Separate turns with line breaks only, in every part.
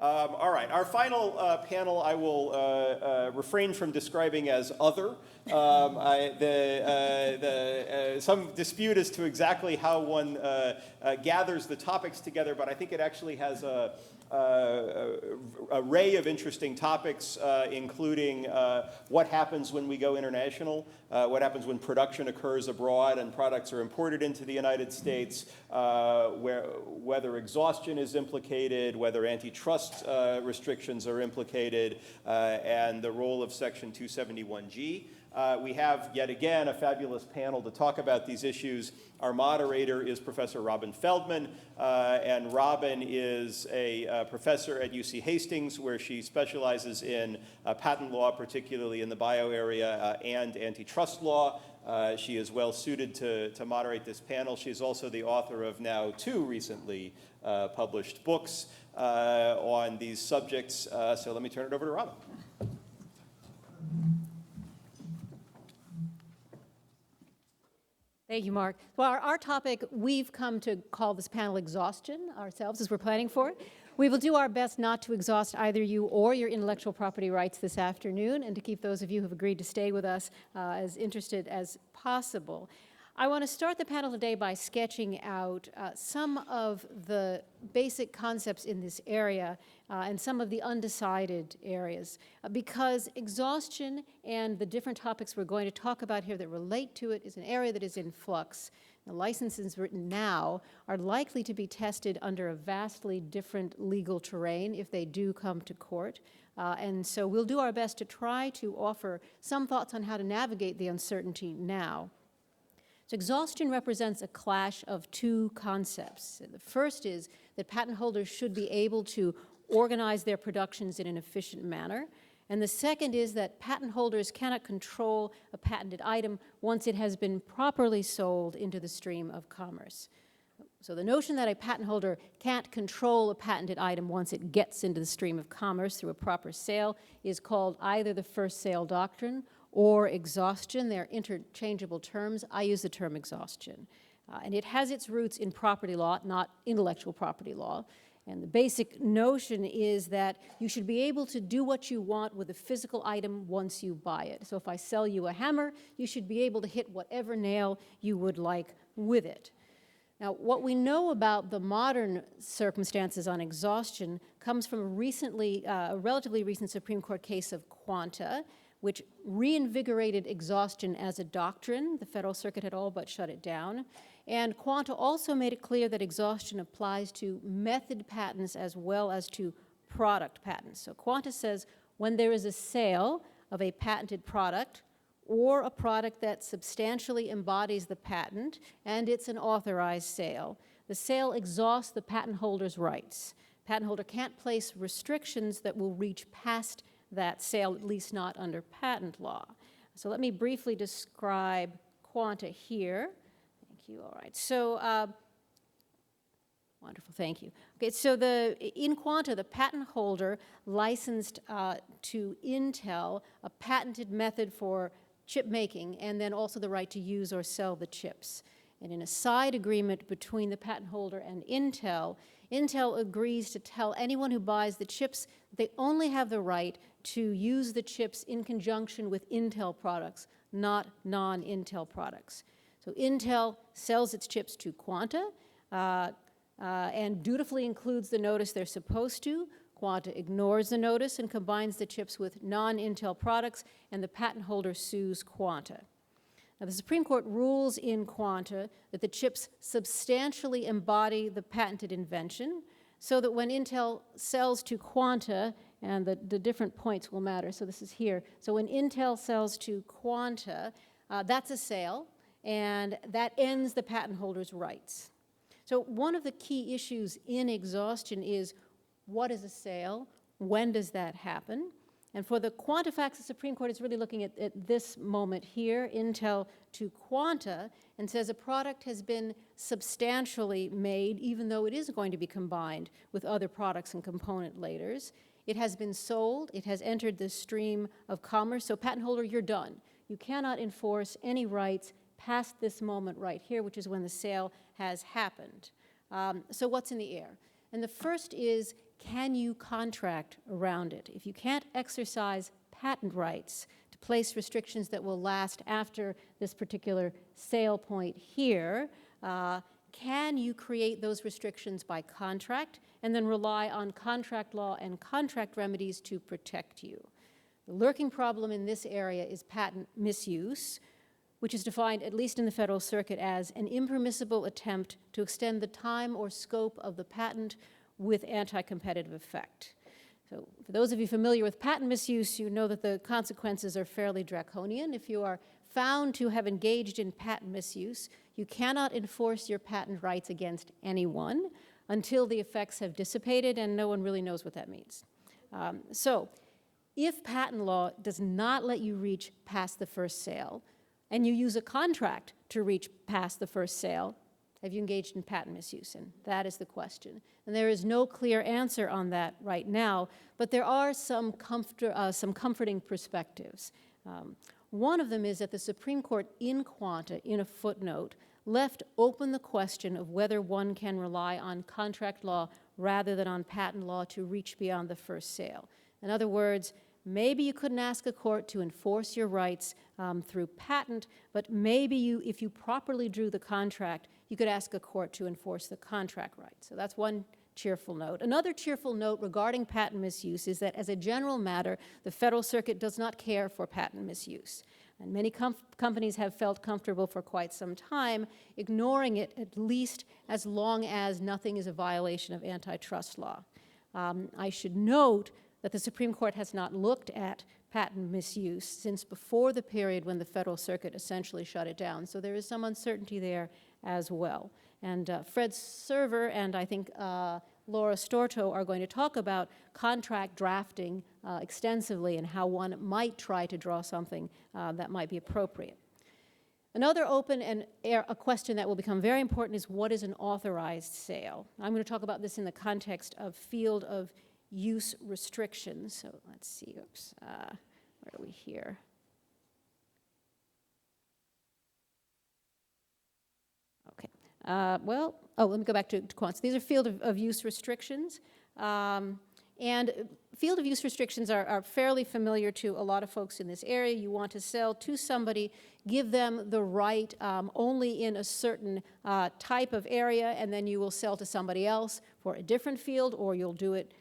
All right, our final panel I will refrain from describing as other. Some dispute as to exactly how one gathers the topics together, but I think it actually has a array of interesting topics, including what happens when we go international, what happens when production occurs abroad and products are imported into the United States, whether exhaustion is implicated, whether antitrust restrictions are implicated, and the role of Section 271G. We have, yet again, a fabulous panel to talk about these issues. Our moderator is Professor Robin Feldman, and Robin is a professor at UC Hastings, where she specializes in patent law, particularly in the bio area, and antitrust law. She is well suited to moderate this panel. She's also the author of now 2 recently published books on these subjects. So let me turn it over to Robin.
Thank you, Mark. Well, our topic, we've come to call this panel Exhaustion ourselves as we're planning for it. We will do our best not to exhaust either you or your intellectual property rights this afternoon, and to keep those of you who have agreed to stay with us as interested as possible. I want to start the panel today by sketching out some of the basic concepts in this area and some of the undecided areas, because exhaustion and the different topics we're going to talk about here that relate to it is an area that is in flux. The licenses written now are likely to be tested under a vastly different legal terrain if they do come to court. And so we'll do our best to try to offer some thoughts on how to navigate the uncertainty now. So exhaustion represents a clash of 2 concepts. The first is that patent holders should be able to organize their productions in an efficient manner. And the second is that patent holders cannot control a patented item once it has been properly sold into the stream of commerce. So the notion that a patent holder can't control a patented item once it gets into the stream of commerce through a proper sale is called either the first sale doctrine or exhaustion. They're interchangeable terms. I use the term exhaustion. And it has its roots in property law, not intellectual property law. And the basic notion is that you should be able to do what you want with a physical item once you buy it. So if I sell you a hammer, you should be able to hit whatever nail you would like with it. Now, what we know about the modern circumstances on exhaustion comes from a relatively recent Supreme Court case of Quanta, which reinvigorated exhaustion as a doctrine. The Federal Circuit had all but shut it down. And Quanta also made it clear that exhaustion applies to method patents as well as to product patents. So Quanta says when there is a sale of a patented product or a product that substantially embodies the patent and it's an authorized sale, the sale exhausts the patent holder's rights. Patent holder can't place restrictions that will reach past that sale, at least not under patent law. So let me briefly describe Quanta here. Thank you. All right. So, wonderful. Thank you. Okay. So in Quanta, the patent holder licensed to Intel a patented method for chip making, and then also the right to use or sell the chips. And in a side agreement between the patent holder and Intel, Intel agrees to tell anyone who buys the chips they only have the right to use the chips in conjunction with Intel products, not non-Intel products. So Intel sells its chips to Quanta and dutifully includes the notice they're supposed to. Quanta ignores the notice and combines the chips with non-Intel products, and the patent holder sues Quanta. Now, the Supreme Court rules in Quanta that the chips substantially embody the patented invention, so that when Intel sells to Quanta, and the different points will matter, so this is here. So when Intel sells to Quanta, that's a sale, and that ends the patent holder's rights. So one of the key issues in exhaustion is, what is a sale? When does that happen? And for the Quanta facts, the Supreme Court is really looking at this moment here, Intel to Quanta, and says a product has been substantially made, even though it is going to be combined with other products and component laters. It has been sold. It has entered the stream of commerce. So patent holder, you're done. You cannot enforce any rights past this moment right here, which is when the sale has happened. So what's in the air? And the first is, can you contract around it? If you can't exercise patent rights to place restrictions that will last after this particular sale point here, can you create those restrictions by contract and then rely on contract law and contract remedies to protect you? The lurking problem in this area is patent misuse, which is defined, at least in the Federal Circuit, as an impermissible attempt to extend the time or scope of the patent with anti-competitive effect. So for those of you familiar with patent misuse, you know that the consequences are fairly draconian. If you are found to have engaged in patent misuse, you cannot enforce your patent rights against anyone until the effects have dissipated, and no one really knows what that means. So if patent law does not let you reach past the first sale, and you use a contract to reach past the first sale, have you engaged in patent misuse? And that is the question. And there is no clear answer on that right now, but there are some comforting perspectives. One of them is that the Supreme Court in Quanta, in a footnote, left open the question of whether one can rely on contract law rather than on patent law to reach beyond the first sale. In other words, maybe you couldn't ask a court to enforce your rights through patent, but maybe if you properly drew the contract, you could ask a court to enforce the contract rights. So that's one cheerful note. Another cheerful note regarding patent misuse is that as a general matter, the Federal Circuit does not care for patent misuse. And many companies have felt comfortable for quite some time ignoring it, at least as long as nothing is a violation of antitrust law. I should note that the Supreme Court has not looked at patent misuse since before the period when the Federal Circuit essentially shut it down. So there is some uncertainty there as well. And Fred Server and I think Laura Storto are going to talk about contract drafting extensively and how one might try to draw something that might be appropriate. Another open and a question that will become very important is what is an authorized sale? I'm going to talk about this in the context of field of use restrictions. So let's see, where are we here? Okay. Let me go back to quants. These are field of use restrictions. And field of use restrictions are fairly familiar to a lot of folks in this area. You want to sell to somebody, give them the right only in a certain type of area, and then you will sell to somebody else for a different field, or you'll do it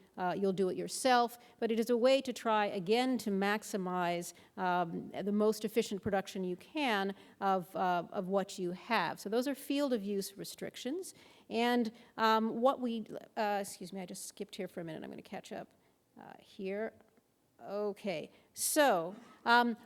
yourself, but it is a way to try, again, to maximize the most efficient production you can of what you have. So those are field of use restrictions. And excuse me, I just skipped here for a minute. I'm going to catch up here. Okay, so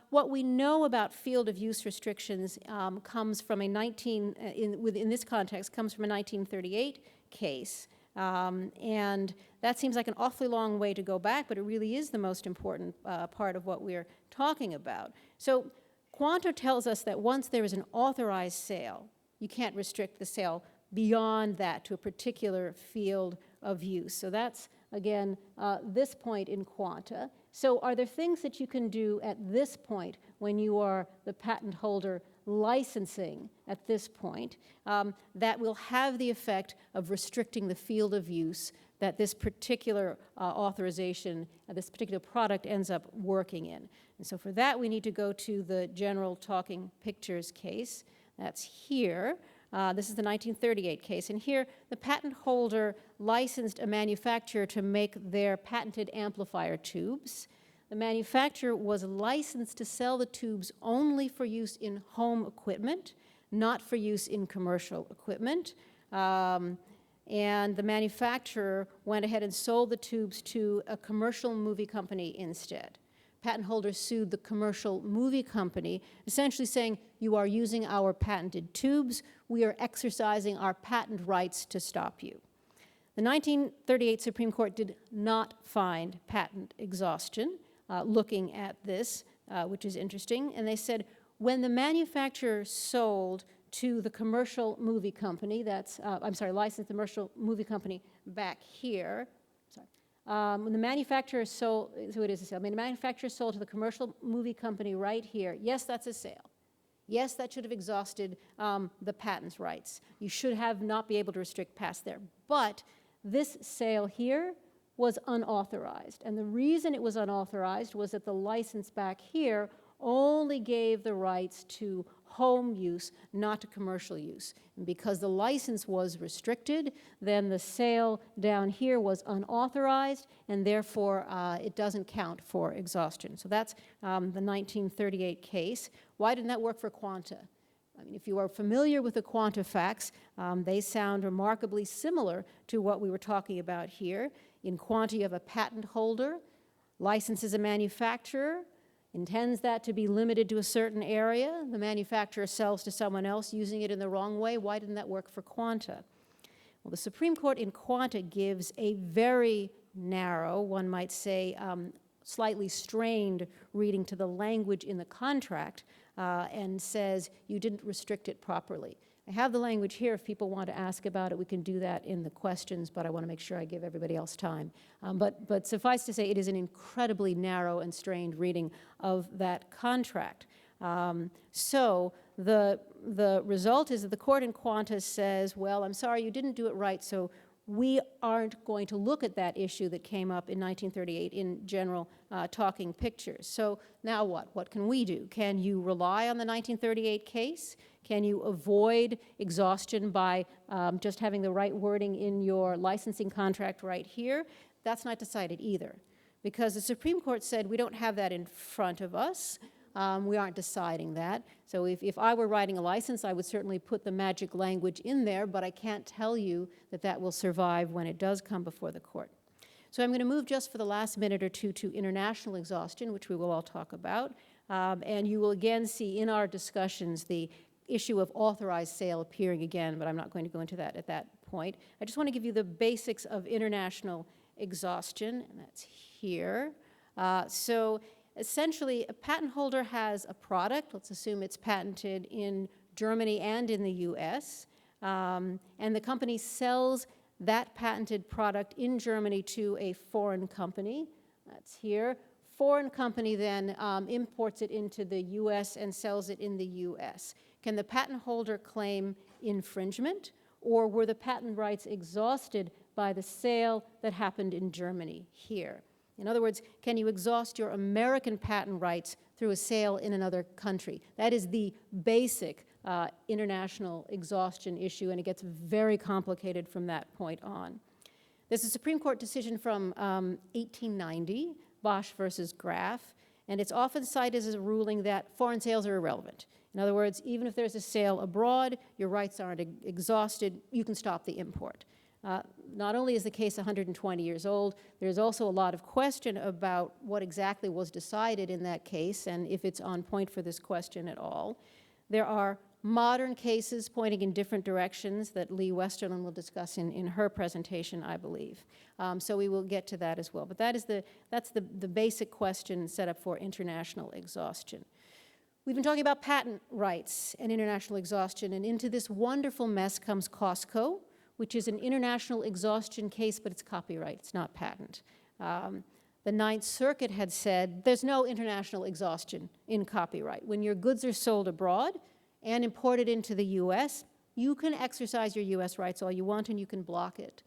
what we know about field of use restrictions comes from within this context, comes from a 1938 case. And that seems like an awfully long way to go back, but it really is the most important part of what we're talking about. So Quanta tells us that once there is an authorized sale, you can't restrict the sale beyond that to a particular field of use. So that's, again, this point in Quanta. So are there things that you can do at this point when you are the patent holder licensing at this point that will have the effect of restricting the field of use that this particular authorization, this particular product ends up working in? And so for that, we need to go to the General Talking Pictures case. That's here. This is the 1938 case. And here, the patent holder licensed a manufacturer to make their patented amplifier tubes. The manufacturer was licensed to sell the tubes only for use in home equipment, not for use in commercial equipment. And the manufacturer went ahead and sold the tubes to a commercial movie company instead. Patent holder sued the commercial movie company, essentially saying, you are using our patented tubes, we are exercising our patent rights to stop you. The 1938 Supreme Court did not find patent exhaustion, looking at this, which is interesting, and they said, when the manufacturer sold to the commercial movie company, licensed the commercial movie company back here, when the manufacturer sold, so it is a sale. I mean, the manufacturer sold to the commercial movie company right here. Yes, that's a sale. Yes, that should have exhausted the patent's rights. You should have not be able to restrict past there. But this sale here was unauthorized. And the reason it was unauthorized was that the license back here only gave the rights to home use, not to commercial use. And because the license was restricted, then the sale down here was unauthorized, and therefore it doesn't count for exhaustion. So that's the 1938 case. Why didn't that work for Quanta? I mean, if you are familiar with the Quanta facts, they sound remarkably similar to what we were talking about here. In Quanta, you have a patent holder, licenses a manufacturer, intends that to be limited to a certain area. The manufacturer sells to someone else using it in the wrong way. Why didn't that work for Quanta? Well, the Supreme Court in Quanta gives a very narrow, one might say, slightly strained reading to the language in the contract and says you didn't restrict it properly. I have the language here. If people want to ask about it, we can do that in the questions, but I want to make sure I give everybody else time. But suffice to say, it is an incredibly narrow and strained reading of that contract. So the result is that the court in Quanta says, well, I'm sorry, you didn't do it right, so we aren't going to look at that issue that came up in 1938 in general talking pictures. So now what? What can we do? Can you rely on the 1938 case? Can you avoid exhaustion by just having the right wording in your licensing contract right here? That's not decided either, because the Supreme Court said we don't have that in front of us. We aren't deciding that. So if I were writing a license, I would certainly put the magic language in there, but I can't tell you that that will survive when it does come before the court. So I'm going to move just for the last minute or two to international exhaustion, which we will all talk about. And you will again see in our discussions the issue of authorized sale appearing again, but I'm not going to go into that at that point. I just want to give you the basics of international exhaustion, and that's here. So essentially, a patent holder has a product. Let's assume it's patented in Germany and in the US, and the company sells that patented product in Germany to a foreign company. That's here. Foreign company then imports it into the US and sells it in the US. Can the patent holder claim infringement, or were the patent rights exhausted by the sale that happened in Germany here? In other words, can you exhaust your American patent rights through a sale in another country? That is the basic international exhaustion issue, and it gets very complicated from that point on. There's a Supreme Court decision from 1890, Bosch versus Graf, and it's often cited as a ruling that foreign sales are irrelevant. In other words, even if there's a sale abroad, your rights aren't exhausted, you can stop the import. Not only is the case 120 years old, there's also a lot of question about what exactly was decided in that case and if it's on point for this question at all. There are modern cases pointing in different directions that Lee Westerlund will discuss in her presentation, I believe. So we will get to that as well. But that's the basic question set up for international exhaustion. We've been talking about patent rights and international exhaustion, and into this wonderful mess comes Costco, which is an international exhaustion case, but it's copyright, it's not patent. The Ninth Circuit had said there's no international exhaustion in copyright. When your goods are sold abroad and imported into the US, you can exercise your US rights all you want and you can block it.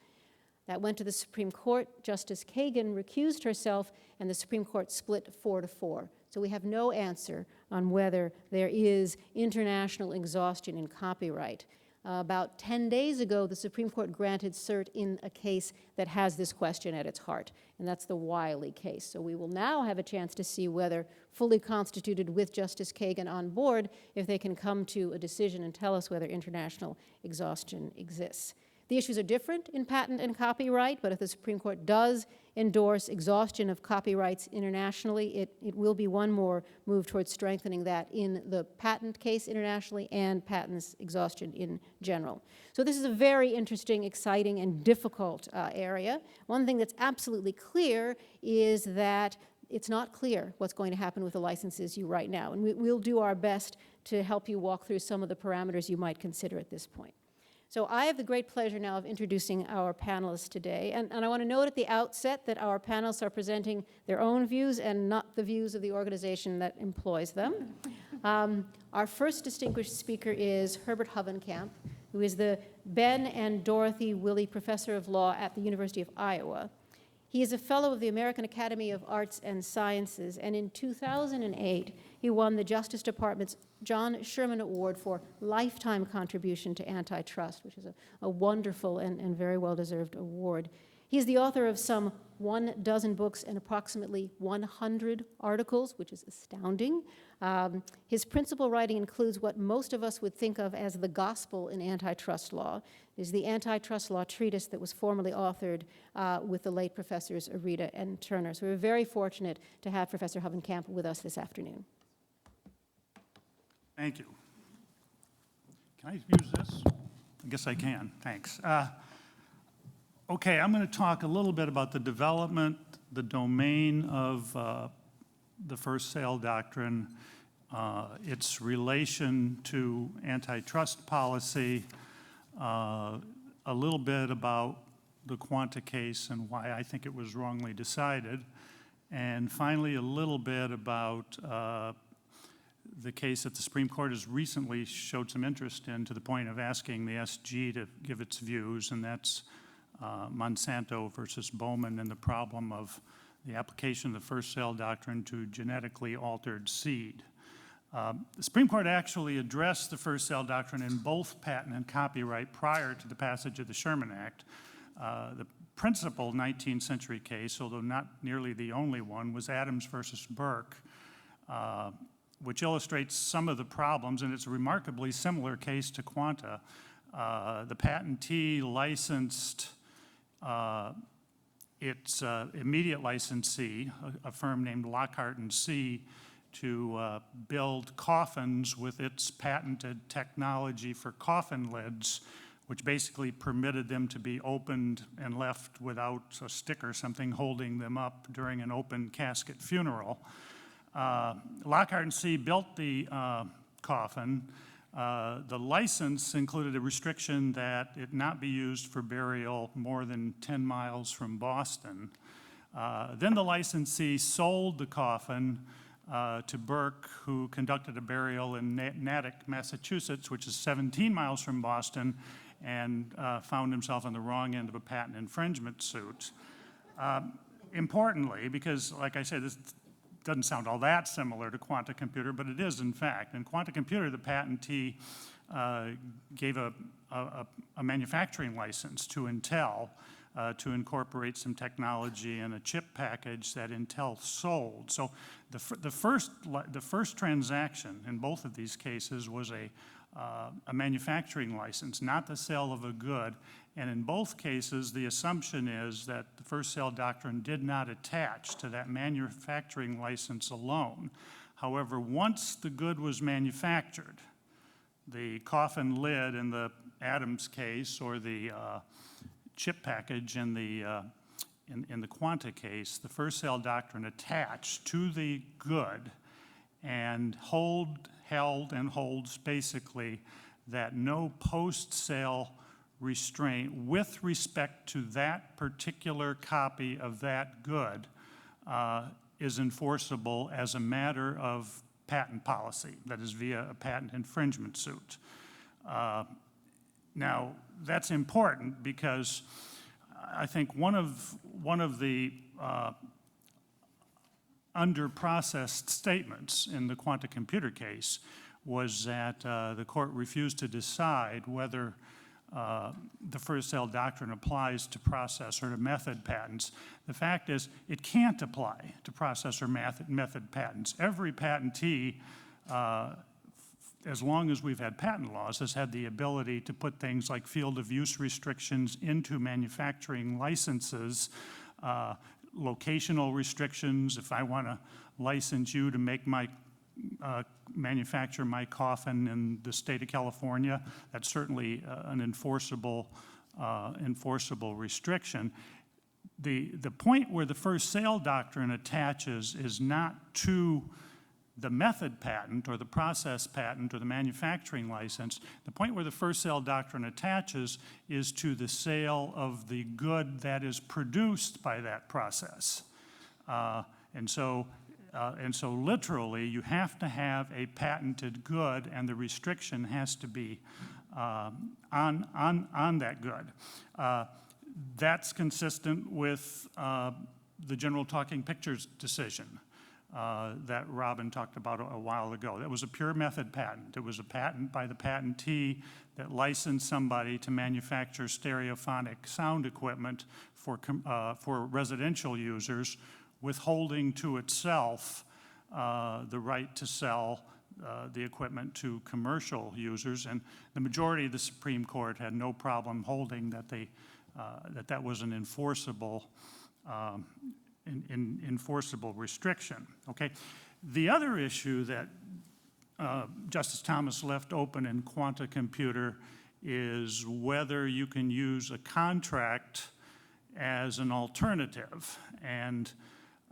That went to the Supreme Court. Justice Kagan recused herself, and the Supreme Court split 4-4. So we have no answer on whether there is international exhaustion in copyright. About 10 days ago, the Supreme Court granted cert in a case that has this question at its heart, and that's the Wiley case. So we will now have a chance to see whether, fully constituted with Justice Kagan on board, if they can come to a decision and tell us whether international exhaustion exists. The issues are different in patent and copyright, but if the Supreme Court does endorse exhaustion of copyrights internationally, it will be one more move towards strengthening that in the patent case internationally and patents exhaustion in general. So this is a very interesting, exciting, and difficult area. One thing that's absolutely clear is that it's not clear what's going to happen with the licenses you write now, and we'll do our best to help you walk through some of the parameters you might consider at this point. So I have the great pleasure now of introducing our panelists today. And I want to note at the outset that our panelists are presenting their own views and not the views of the organization that employs them. Our first distinguished speaker is Herbert Hovenkamp, who is the Ben and Dorothy Willie Professor of Law at the University of Iowa. He is a fellow of the American Academy of Arts and Sciences, and in 2008, he won the Justice Department's John Sherman Award for lifetime contribution to antitrust, which is a wonderful and very well-deserved award. He is the author of some 12 books and approximately 100 articles, which is astounding. His principal writing includes what most of us would think of as the gospel in antitrust law. It is the antitrust law treatise that was formerly authored with the late Professors Arita and Turner. So we're very fortunate to have Professor Hovenkamp with us this afternoon.
Thank you. Can I use this? I guess I can, thanks. Okay, I'm going to talk a little bit about the development, the domain of the first sale doctrine, its relation to antitrust policy, a little bit about the Quanta case and why I think it was wrongly decided, and finally a little bit about the case that the Supreme Court has recently showed some interest in to the point of asking the SG to give its views, and that's Monsanto versus Bowman and the problem of the application of the first sale doctrine to genetically altered seed. The Supreme Court actually addressed the first sale doctrine in both patent and copyright prior to the passage of the Sherman Act. The principal 19th century case, although not nearly the only one, was Adams versus Burke, which illustrates some of the problems, and it's a remarkably similar case to Quanta. The patentee licensed its immediate licensee, a firm named Lockhart & C, to build coffins with its patented technology for coffin lids, which basically permitted them to be opened and left without a stick or something holding them up during an open casket funeral. Lockhart & C built the coffin. The license included a restriction that it not be used for burial more than 10 miles from Boston. Then the licensee sold the coffin to Burke, who conducted a burial in Natick, Massachusetts, which is 17 miles from Boston, and found himself on the wrong end of a patent infringement suit. Importantly, because like I said, this doesn't sound all that similar to Quanta Computer, but it is in fact. In Quanta Computer, the patentee gave a manufacturing license to Intel to incorporate some technology in a chip package that Intel sold. So the first transaction in both of these cases was a manufacturing license, not the sale of a good. And in both cases, the assumption is that the first sale doctrine did not attach to that manufacturing license alone. However, once the good was manufactured, the coffin lid in the Adams case or the chip package in the Quanta case, the first sale doctrine attached to the good and held and holds basically that no post-sale restraint with respect to that particular copy of that good is enforceable as a matter of patent policy, that is via a patent infringement suit. Now, that's important because I think one of the under-processed statements in the Quanta Computer case was that the court refused to decide whether the first sale doctrine applies to process or to method patents. The fact is, it can't apply to process or method patents. Every patentee, as long as we've had patent laws, has had the ability to put things like field of use restrictions into manufacturing licenses, locational restrictions. If I want to license you to make my manufacture my coffin in the state of California, that's certainly an enforceable restriction. The point where the first sale doctrine attaches is not to the method patent or the process patent or the manufacturing license. The point where the first sale doctrine attaches is to the sale of the good that is produced by that process. And so literally, you have to have a patented good, and the restriction has to be on that good. That's consistent with the general talking pictures decision that Robin talked about a while ago. That was a pure method patent. It was a patent by the patentee that licensed somebody to manufacture stereophonic sound equipment for residential users, withholding to itself the right to sell the equipment to commercial users. And the majority of the Supreme Court had no problem holding that that was an enforceable enforceable restriction. Okay, the other issue that Justice Thomas left open in Quanta Computer is whether you can use a contract as an alternative. And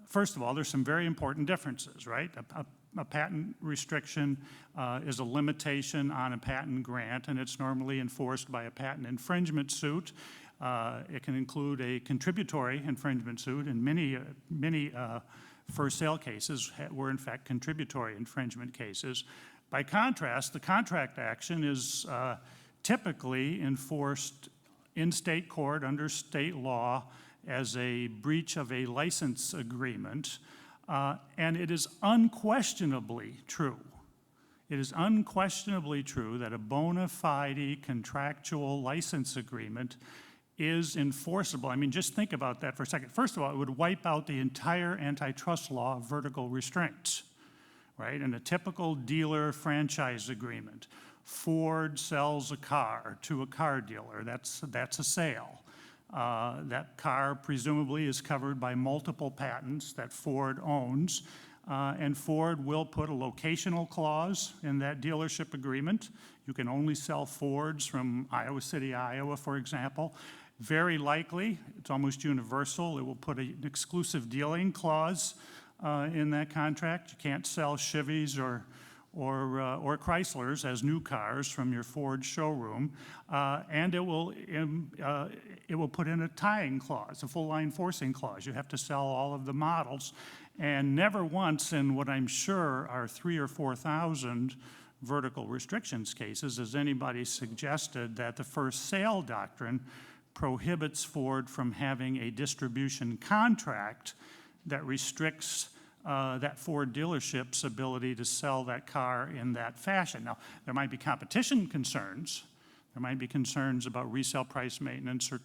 first of all, there's some very important differences, right? A patent restriction is a limitation on a patent grant, and it's normally enforced by a patent infringement suit. It can include a contributory infringement suit, and many first sale cases were in fact contributory infringement cases. By contrast, the contract action is typically enforced in state court under state law as a breach of a license agreement, and it is unquestionably true. It is unquestionably true that a bona fide contractual license agreement is enforceable. I mean, just think about that for a second. First of all, it would wipe out the entire antitrust law of vertical restraints, right? In a typical dealer franchise agreement, Ford sells a car to a car dealer. That's a sale. That car presumably is covered by multiple patents that Ford owns, and Ford will put a locational clause in that dealership agreement. You can only sell Fords from Iowa City, Iowa, for example. Very likely, it's almost universal, it will put an exclusive dealing clause in that contract. You can't sell Chevys or Chryslers as new cars from your Ford showroom, and it will put in a tying clause, a full line forcing clause. You have to sell all of the models, and never once in what I'm sure are 3,000 or 4,000 vertical restrictions cases has anybody suggested that the first sale doctrine prohibits Ford from having a distribution contract that restricts that Ford dealership's ability to sell that car in that fashion. Now, there might be competition concerns. There might be concerns about resale price maintenance or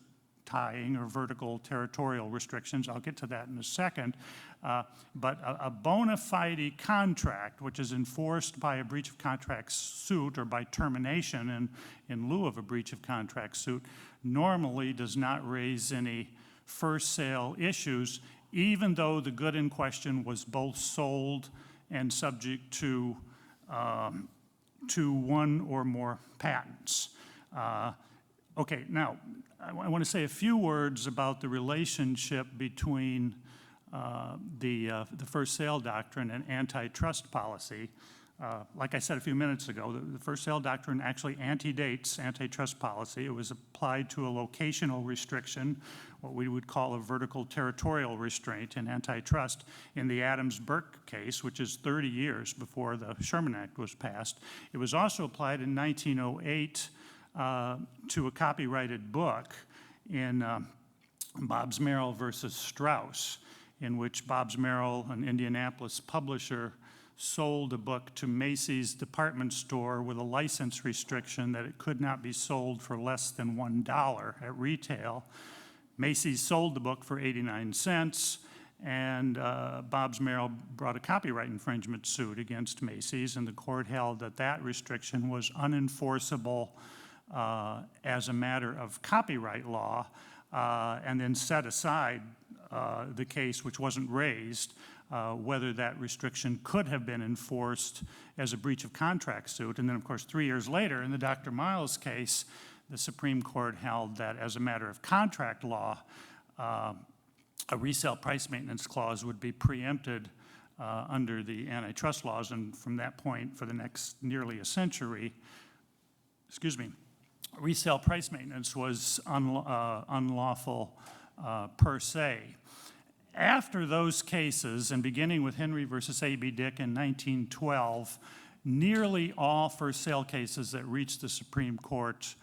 tying or vertical territorial restrictions. I'll get to that in a second. But a bona fide contract, which is enforced by a breach of contract suit or by termination in lieu of a breach of contract suit, normally does not raise any first sale issues, even though the good in question was both sold and subject to one or more patents. Okay, now, I want to say a few words about the relationship between the first sale doctrine and antitrust policy. Like I said a few minutes ago, the first sale doctrine actually antedates antitrust policy. It was applied to a locational restriction, what we would call a vertical territorial restraint in antitrust in the Adams-Burke case, which is 30 years before the Sherman Act was passed. It was also applied in 1908 to a copyrighted book in Bobbs Merrill versus Strauss, in which Bobbs Merrill, an Indianapolis publisher, sold a book to Macy's department store with a license restriction that it could not be sold for less than $1 at retail. Macy's sold the book for 89 cents, and Bobbs Merrill brought a copyright infringement suit against Macy's, and the court held that that restriction was unenforceable as a matter of copyright law, and then set aside the case, which wasn't raised, whether that restriction could have been enforced as a breach of contract suit. And then, of course, 3 years later, in the Dr. Miles case, the Supreme Court held that as a matter of contract law, a resale price maintenance clause would be preempted under the antitrust laws, and from that point, for the next nearly a century, resale price maintenance was unlawful per se. After those cases, and beginning with Henry versus A.B. Dick in 1912, nearly all first sale cases that reached the Supreme Court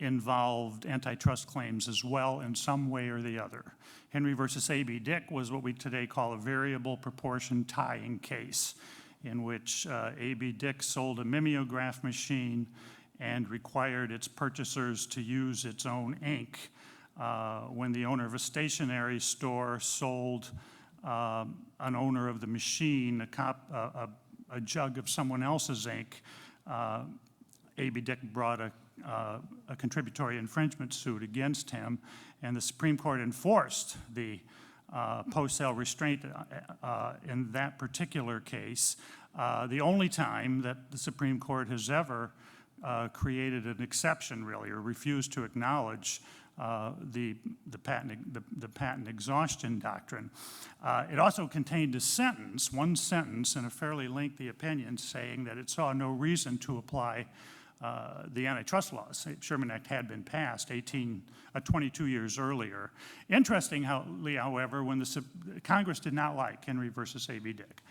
involved antitrust claims as well in some way or the other. Henry versus A.B. Dick was what we today call a variable proportion tying case, in which A.B. Dick sold a mimeograph machine and required its purchasers to use its own ink. When the owner of a stationery store sold an owner of the machine a jug of someone else's ink, A.B. Dick brought a contributory infringement suit against him, and the Supreme Court enforced the post-sale restraint in that particular case. The only time that the Supreme Court has ever created an exception, really, or refused to acknowledge the patent exhaustion doctrine. It also contained a sentence, one sentence in a fairly lengthy opinion, saying that it saw no reason to apply the antitrust laws. The Sherman Act had been passed 22 years earlier. Interestingly, however, when Congress did not like Henry versus A.B. Dick,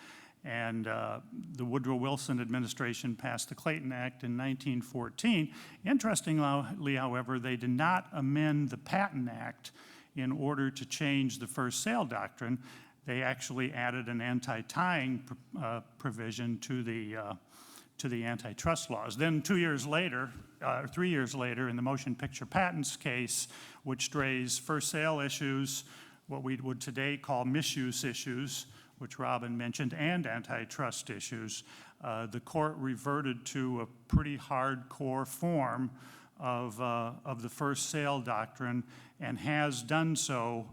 and the Woodrow Wilson administration passed the Clayton Act in 1914. Interestingly, however, they did not amend the Patent Act in order to change the first sale doctrine. They actually added an anti-tying provision to the antitrust laws. Then 2 years later, 3 years later, in the motion picture patents case, which raised first sale issues, what we would today call misuse issues, which Robin mentioned, and antitrust issues, the court reverted to a pretty hardcore form of the first sale doctrine, and has done so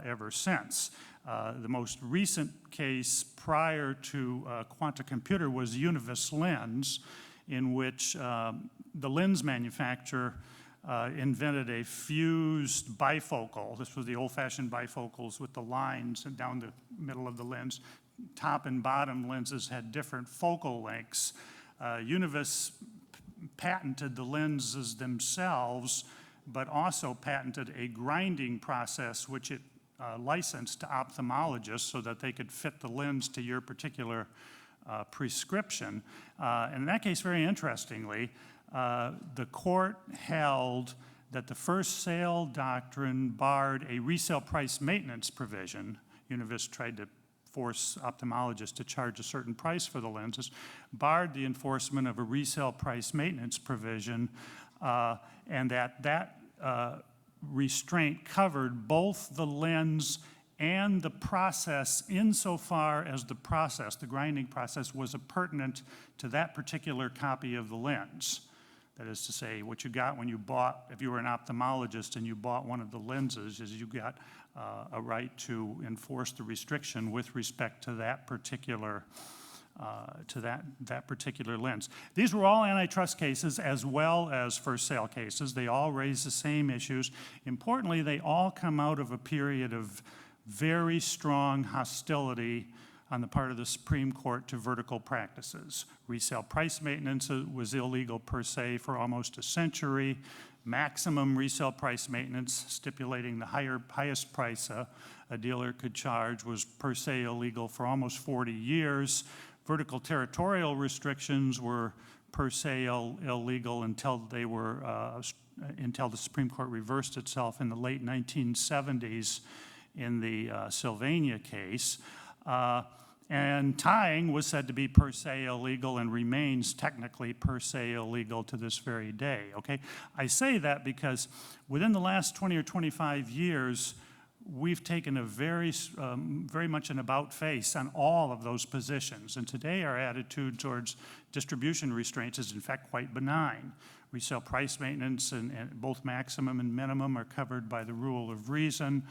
ever since. The most recent case prior to Quanta Computer was Univis Lens, in which the lens manufacturer invented a fused bifocal. This was the old-fashioned bifocals with the lines down the middle of the lens. Top and bottom lenses had different focal lengths. Univis patented the lenses themselves, but also patented a grinding process which it licensed to ophthalmologists so that they could fit the lens to your particular prescription. And in that case, very interestingly, the court held that the first sale doctrine barred a resale price maintenance provision. Univis tried to force ophthalmologists to charge a certain price for the lenses, barred the enforcement of a resale price maintenance provision, and that restraint covered both the lens and the process insofar as the process, the grinding process, was pertinent to that particular copy of the lens. That is to say, what you got when you bought, if you were an ophthalmologist and you bought one of the lenses, is you got a right to enforce the restriction with respect to that particular that particular lens. These were all antitrust cases as well as first sale cases. They all raise the same issues. Importantly, they all come out of a period of very strong hostility on the part of the Supreme Court to vertical practices. Resale price maintenance was illegal per se for almost a century. Maximum resale price maintenance, stipulating the highest price a dealer could charge, was per se illegal for almost 40 years. Vertical territorial restrictions were per se illegal until they were until the Supreme Court reversed itself in the late 1970s in the Sylvania case. And tying was said to be per se illegal and remains technically per se illegal to this very day, okay? I say that because within the last 20 or 25 years, we've taken a very much an about face on all of those positions. And today our attitude towards distribution restraints is in fact quite benign. Resale price maintenance and both maximum and minimum are covered by the rule of reason.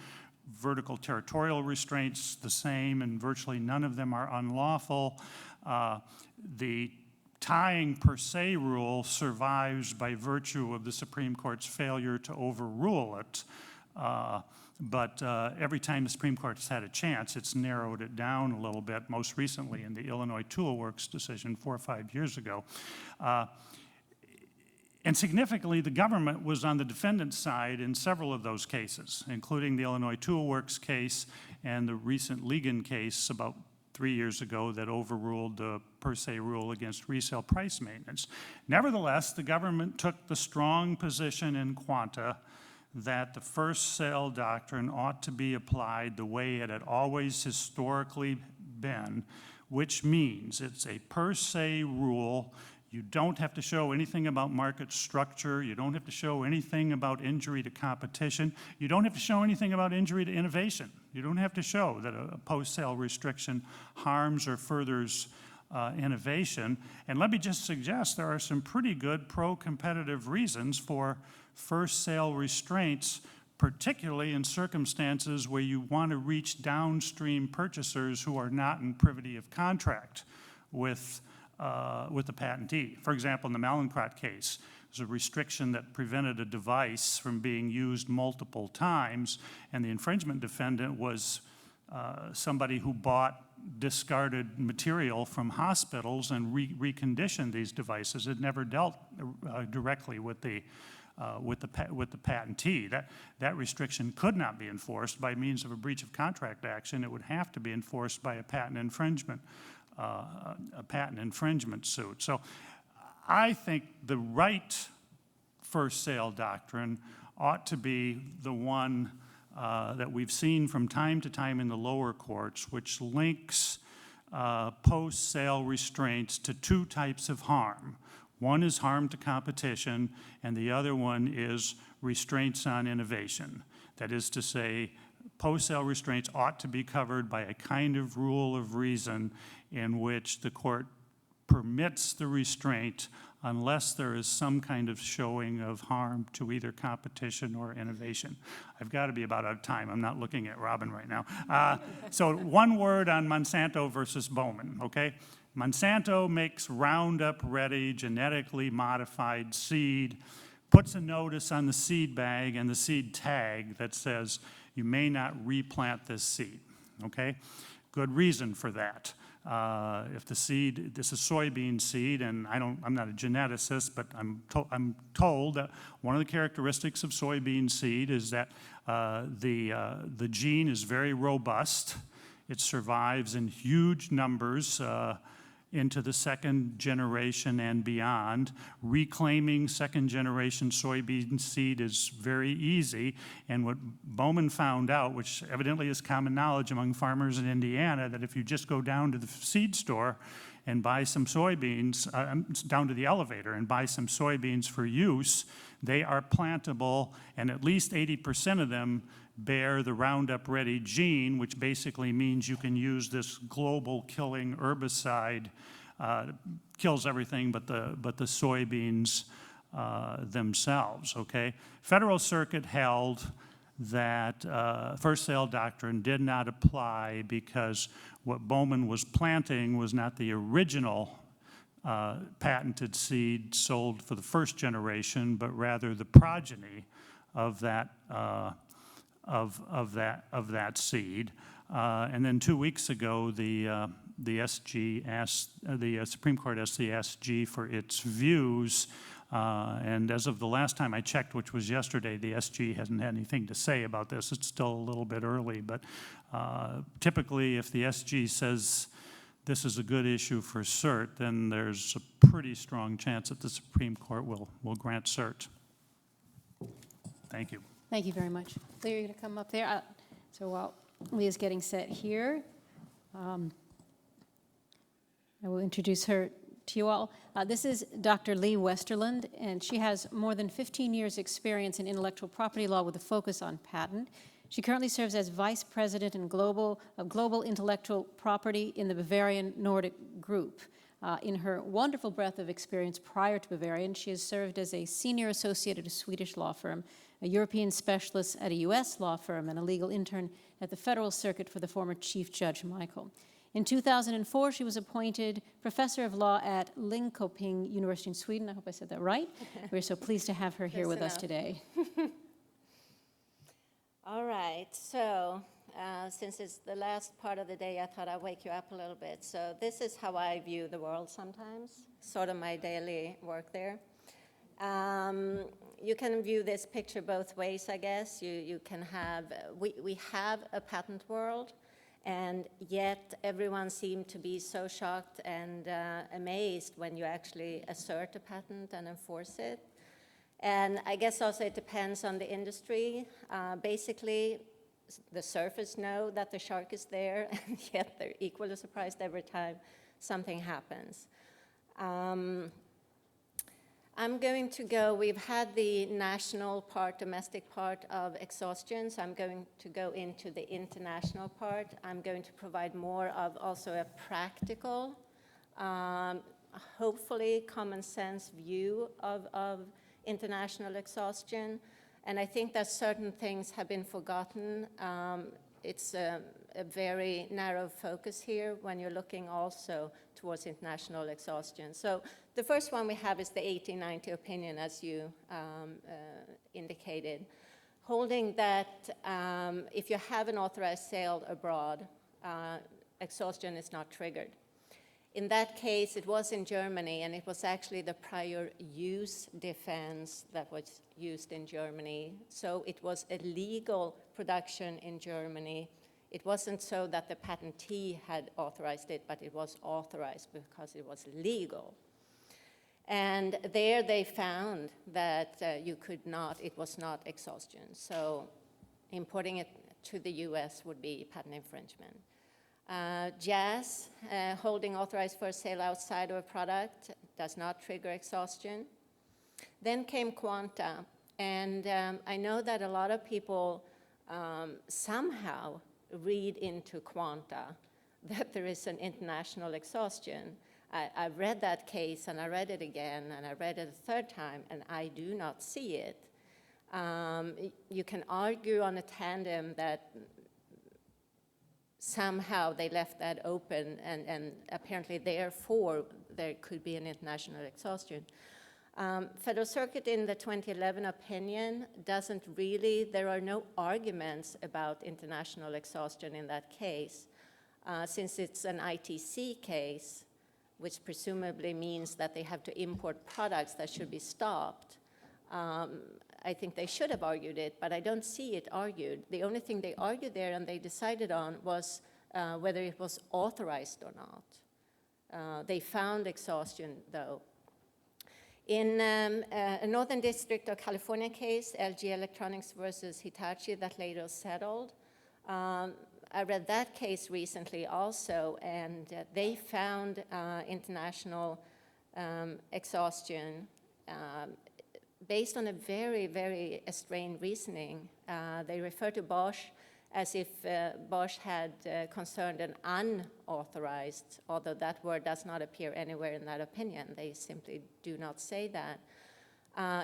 Vertical territorial restraints, the same, and virtually none of them are unlawful. The tying per se rule survives by virtue of the Supreme Court's failure to overrule it. But every time the Supreme Court has had a chance, it's narrowed it down a little bit, most recently in the Illinois Tool Works decision 4 or 5 years ago. And significantly, the government was on the defendant's side in several of those cases, including the Illinois Tool Works case and the recent Ligon case about 3 years ago that overruled the per se rule against resale price maintenance. Nevertheless, the government took the strong position in Quanta that the first sale doctrine ought to be applied the way it had always historically been, which means it's a per se rule. You don't have to show anything about market structure. You don't have to show anything about injury to competition. You don't have to show anything about injury to innovation. You don't have to show that a post-sale restriction harms or furthers innovation. And let me just suggest there are some pretty good pro-competitive reasons for first sale restraints, particularly in circumstances where you want to reach downstream purchasers who are not in privity of contract with the patentee. For example, in the Mallinckrodt case, there's a restriction that prevented a device from being used multiple times, and the infringement defendant was somebody who bought discarded material from hospitals and reconditioned these devices. It never dealt directly with the patentee. That restriction could not be enforced by means of a breach of contract action. It would have to be enforced by a patent infringement suit. So I think the right first sale doctrine ought to be the one that we've seen from time to time in the lower courts, which links post-sale restraints to two types of harm. One is harm to competition, and the other one is restraints on innovation. That is to say, post-sale restraints ought to be covered by a kind of rule of reason in which the court permits the restraint unless there is some kind of showing of harm to either competition or innovation. I've got to be about out of time. I'm not looking at Robin right now. So one word on Monsanto versus Bowman, okay? Monsanto makes Roundup Ready genetically modified seed, puts a notice on the seed bag and the seed tag that says you may not replant this seed, okay? Good reason for that. If the seed, this is soybean seed, and I'm not a geneticist, but I'm told that one of the characteristics of soybean seed is that the gene is very robust. It survives in huge numbers into the second generation and beyond. Reclaiming second generation soybean seed is very easy, and what Bowman found out, which evidently is common knowledge among farmers in Indiana, that if you just go down to the seed store and buy some soybeans, down to the elevator and buy some soybeans for use, they are plantable, and at least 80% of them bear the Roundup Ready gene, which basically means you can use this global killing herbicide, kills everything but the soybeans themselves, okay? Federal Circuit held that first sale doctrine did not apply because what Bowman was planting was not the original patented seed sold for the first generation, but rather the progeny of that seed. And then 2 weeks ago, the SG asked, the Supreme Court asked the SG for its views, and as of the last time I checked, which was yesterday, the SG hasn't had anything to say about this. It's still a little bit early, but typically if the SG says this is a good issue for cert, then there's a pretty strong chance that the Supreme Court will grant cert. Thank you.
Thank you very much. Leah, you're going to come up there. So while Leah's getting set here, I will introduce her to you all. This is Dr. Lee Westerlund, and she has more than 15 years' experience in intellectual property law with a focus on patent. She currently serves as Vice President of Global Intellectual Property in the Bavarian Nordic Group. In her wonderful breadth of experience prior to Bavarian, she has served as a senior associate at a Swedish law firm, a European specialist at a U.S. law firm, and a legal intern at the Federal Circuit for the former Chief Judge Michael. In 2004, she was appointed professor of law at Linköping University in Sweden. I hope I said that right. We're so pleased to have her here with us today.
All right, so since it's the last part of the day, I thought I'd wake you up a little bit. So this is how I view the world sometimes, sort of my daily work there. You can view this picture both ways, I guess. You can have, we have a patent world, And yet everyone seemed to be so shocked and amazed when you actually assert a patent and enforce it. And I guess also it depends on the industry. Basically, the surfers know that the shark is there, and yet they're equally surprised every time something happens. I'm going to go, we've had the national part, domestic part of exhaustion, so I'm going to go into the international part. I'm going to provide more of also a practical, hopefully common sense view of international exhaustion. And I think that certain things have been forgotten. It's a very narrow focus here when you're looking also towards international exhaustion. So the first one we have is the 1890 opinion, as you indicated, holding that if you have an authorized sale abroad, exhaustion is not triggered. In that case, it was in Germany, and it was actually the prior use defense that was used in Germany. So it was a legal production in Germany. It wasn't so that the patentee had authorized it, but it was authorized because it was legal. And there they found that you could not, it was not exhaustion. So importing it to the US would be patent infringement. Jazz, holding authorized for sale outside of a product, does not trigger exhaustion. Then came Quanta, and I know that a lot of people somehow read into Quanta that there is an international exhaustion. I read that case, and I read it again, and I read it a third time, and I do not see it. You can argue on a tandem that somehow they left that open, and apparently therefore there could be an international exhaustion. Federal Circuit in the 2011 opinion doesn't really, there are no arguments about international exhaustion in that case. Since it's an ITC case, which presumably means that they have to import products that should be stopped, I think they should have argued it, but I don't see it argued. The only thing they argued there and they decided on was whether it was authorized or not. They found exhaustion, though. In a Northern District of California case, LG Electronics versus Hitachi, that later settled, I read that case recently also, and they found international exhaustion based on a very, very strained reasoning. They refer to Bosch as if Bosch had concerned an unauthorized, although that word does not appear anywhere in that opinion. They simply do not say that.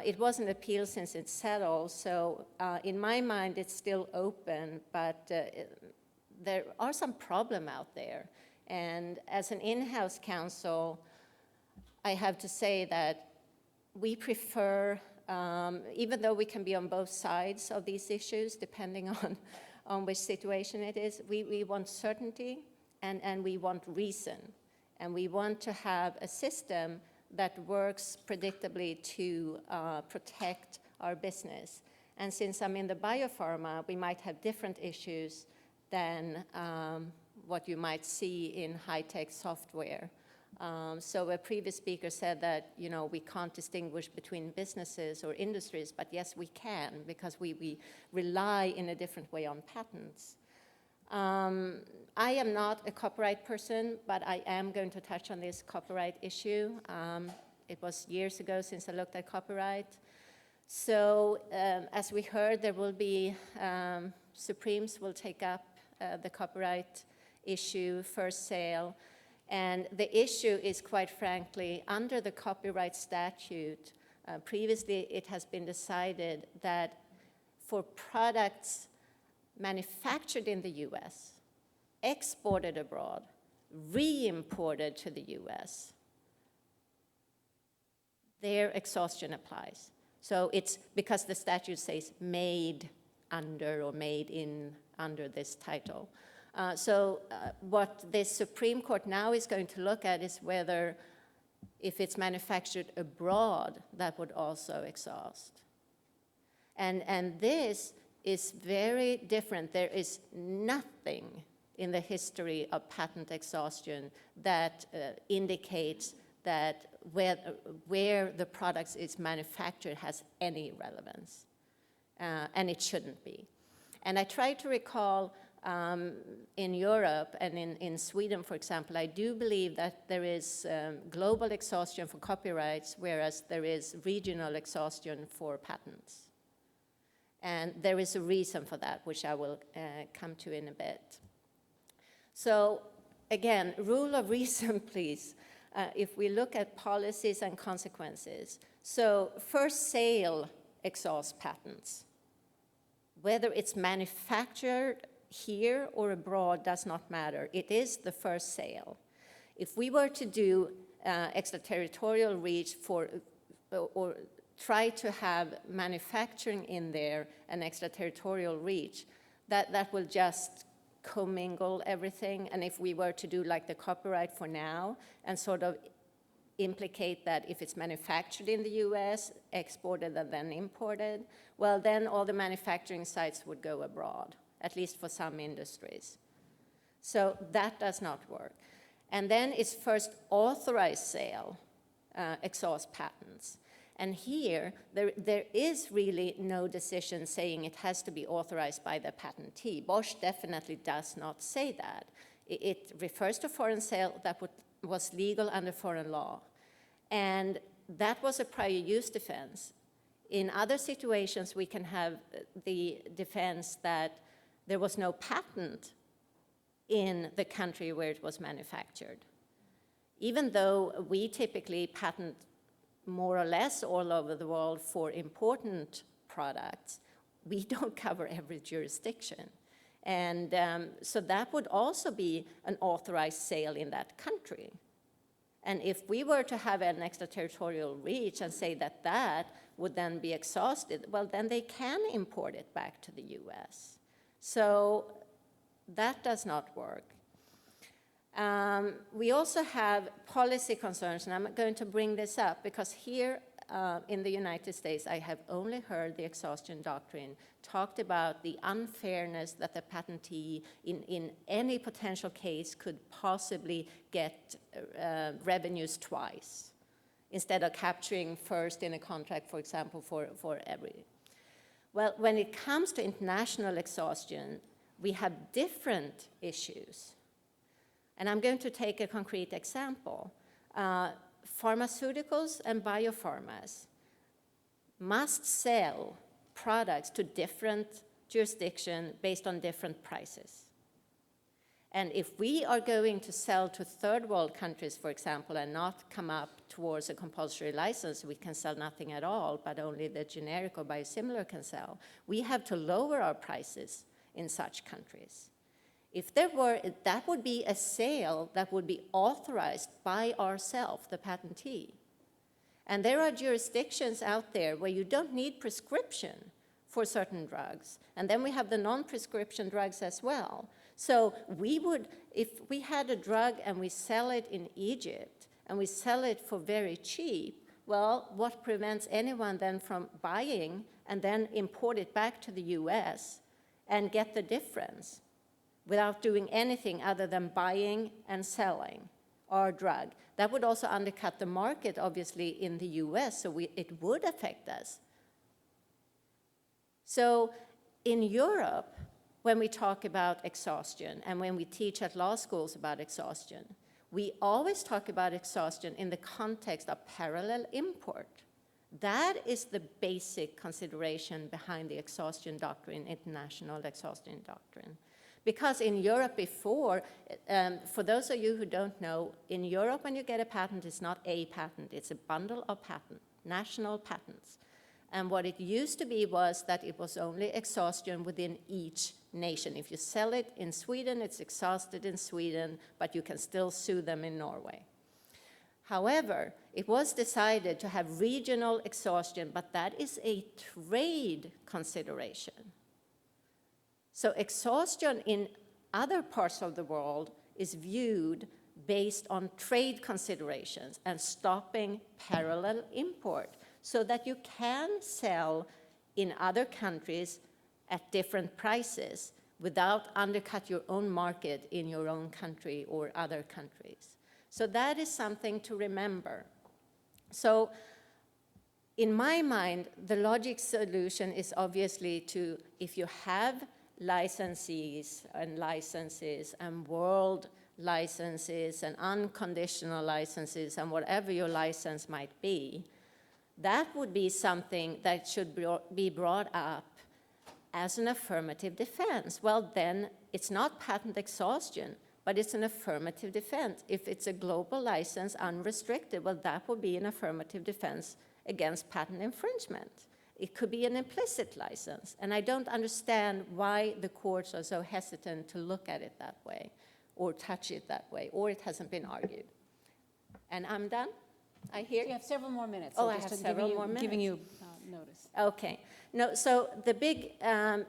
It wasn't appealed since it settled, so in my mind it's still open, but there are some problem out there. And as an in-house counsel, I have to say that we prefer, even though we can be on both sides of these issues, depending on which situation it is, we want certainty and we want reason. And we want to have a system that works predictably to protect our business. And since I'm in the biopharma, we might have different issues than what you might see in high-tech software. So a previous speaker said that, you know, we can't distinguish between businesses or industries, but yes, we can, because we rely in a different way on patents. I am not a copyright person, but I am going to touch on this copyright issue. It was years ago since I looked at copyright. So as we heard, there will be, Supremes will take up the copyright issue, first sale. And the issue is, quite frankly, under the copyright statute, previously it has been decided that for products manufactured in the US, exported abroad, re-imported to the US, their exhaustion applies. So it's because the statute says made under or made in under this title. So what the Supreme Court now is going to look at is whether, if it's manufactured abroad, that would also exhaust. And this is very different. There is nothing in the history of patent exhaustion that indicates that where the product is manufactured has any relevance, and it shouldn't be. And I try to recall in Europe and in Sweden, for example, I do believe that there is global exhaustion for copyrights, whereas there is regional exhaustion for patents. And there is a reason for that, which I will come to in a bit. So again, rule of reason, please. If we look at policies and consequences. So first sale exhausts patents. Whether it's manufactured here or abroad does not matter. It is the first sale. If we were to do extraterritorial reach for, or try to have manufacturing in there and extraterritorial reach, that will just commingle everything. And if we were to do like the copyright for now and sort of implicate that if it's manufactured in the US, exported and then imported, well, then all the manufacturing sites would go abroad, at least for some industries. So that does not work. And then it's first authorized sale exhausts patents. And here, there is really no decision saying it has to be authorized by the patentee. Bosch definitely does not say that. It refers to foreign sale that was legal under foreign law. And that was a prior use defense. In other situations, we can have the defense that there was no patent in the country where it was manufactured. Even though we typically patent more or less all over the world for important products, we don't cover every jurisdiction. And so that would also be an authorized sale in that country. And if we were to have an extraterritorial reach and say that that would then be exhausted, well, then they can import it back to the US. So that does not work. We also have policy concerns, and I'm going to bring this up because here in the United States, I have only heard the exhaustion doctrine talked about the unfairness that the patentee in any potential case could possibly get revenues twice, instead of capturing first in a contract, for example, for every. Well, when it comes to international exhaustion, we have different issues. And I'm going to take a concrete example. Pharmaceuticals and biopharmas must sell products to different jurisdictions based on different prices. And if we are going to sell to third world countries, for example, and not come up towards a compulsory license, we can sell nothing at all, but only the generic or biosimilar can sell, we have to lower our prices in such countries. If there were, that would be a sale that would be authorized by ourselves, the patentee. And there are jurisdictions out there where you don't need prescription for certain drugs. And then we have the non-prescription drugs as well. So we would, if we had a drug and we sell it in Egypt and we sell it for very cheap, well, what prevents anyone then from buying and then import it back to the US and get the difference without doing anything other than buying and selling our drug? That would also undercut the market, obviously, in the US, so it would affect us. So in Europe, when we talk about exhaustion and when we teach at law schools about exhaustion, we always talk about exhaustion in the context of parallel import. That is the basic consideration behind the exhaustion doctrine, international exhaustion doctrine. Because in Europe before, for those of you who don't know, in Europe when you get a patent, it's not a patent, it's a bundle of patents, national patents. And what it used to be was that it was only exhaustion within each nation. If you sell it in Sweden, it's exhausted in Sweden, but you can still sue them in Norway. However, it was decided to have regional exhaustion, but that is a trade consideration. So exhaustion in other parts of the world is viewed based on trade considerations and stopping parallel import so that you can sell in other countries at different prices without undercut your own market in your own country or other countries. So that is something to remember. So in my mind, the logic solution is obviously to, if you have licensees and licenses and world licenses and unconditional licenses and whatever your license might be, that would be something that should be brought up as an affirmative defense. Well, then it's not patent exhaustion, but it's an affirmative defense. If it's a global license, unrestricted, well, that would be an affirmative defense against patent infringement. It could be an implicit license, and I don't understand why the courts are so hesitant to look at it that way, or touch it that way, or it hasn't been argued. And I'm done, I hear?
You have several more minutes.
Oh,
so
I
just
have
to
several more
Giving
minutes.
you notice.
Okay. No, so the big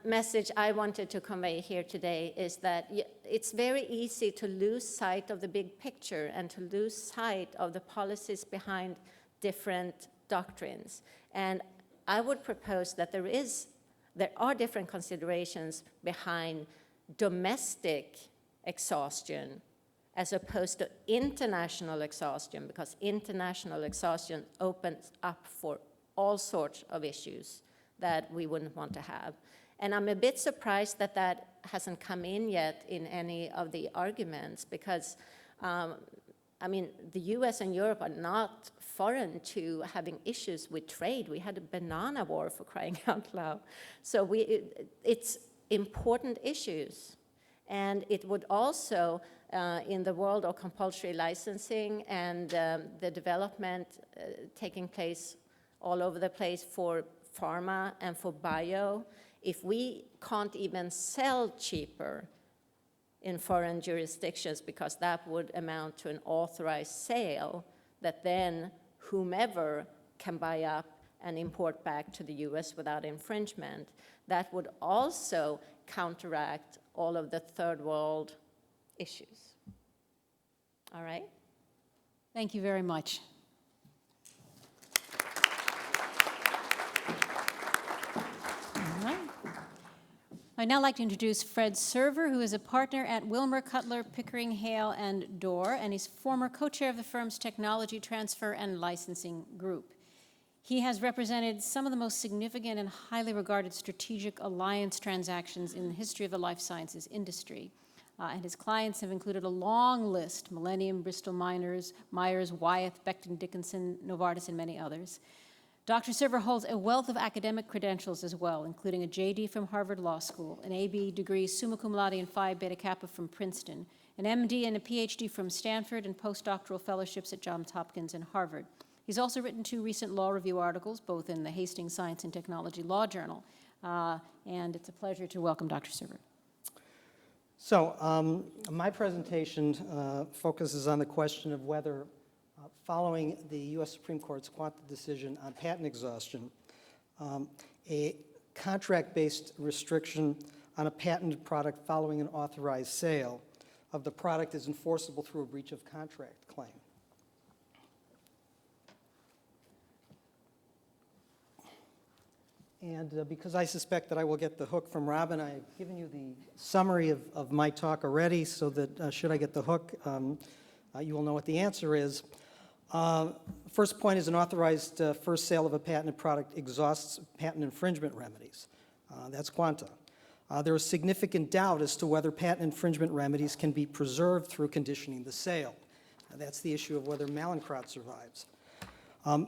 message I wanted to convey here today is that it's very easy to lose sight of the big picture and to lose sight of the policies behind different doctrines. And I would propose that there are different considerations behind domestic exhaustion as opposed to international exhaustion, because international exhaustion opens up for all sorts of issues that we wouldn't want to have. And I'm a bit surprised that that hasn't come in yet in any of the arguments, because, I mean, the US and Europe are not foreign to having issues with trade. We had a banana war, for crying out loud. So it's important issues. And it would also, in the world of compulsory licensing and the development taking place all over the place for pharma and for bio, if we can't even sell cheaper in foreign jurisdictions because that would amount to an authorized sale that then whomever can buy up and import back to the US without infringement, that would also counteract all of the third world issues. All right?
Thank you very much. All right. I'd now like to introduce Fred Server, who is a partner at Wilmer, Cutler, Pickering, Hale, and Dorr, and he's former co-chair of the firm's Technology Transfer and Licensing Group. He has represented some of the most significant and highly regarded strategic alliance transactions in the history of the life sciences industry. And his clients have included a long list: Millennium, Bristol Myers, Wyeth, Becton Dickinson, Novartis, and many others. Dr. Server holds a wealth of academic credentials as well, including a JD from Harvard Law School, an AB degree summa cum laude and Phi Beta Kappa from Princeton, an MD and a PhD from Stanford, and postdoctoral fellowships at Johns Hopkins and Harvard. He's also written 2 recent law review articles, both in the Hastings Science and Technology Law Journal. And it's a pleasure to welcome Dr. Server.
So my presentation focuses on the question of whether, following the U.S. Supreme Court's Quanta decision on patent exhaustion, a contract-based restriction on a patented product following an authorized sale of the product is enforceable through a breach of contract claim. And because I suspect that I will get the hook from Robin, I've given you the summary of my talk already, so that should I get the hook, you will know what the answer is. First point is an authorized first sale of a patented product exhausts patent infringement remedies. That's Quanta. There is significant doubt as to whether patent infringement remedies can be preserved through conditioning the sale. That's the issue of whether Mallinckrodt survives.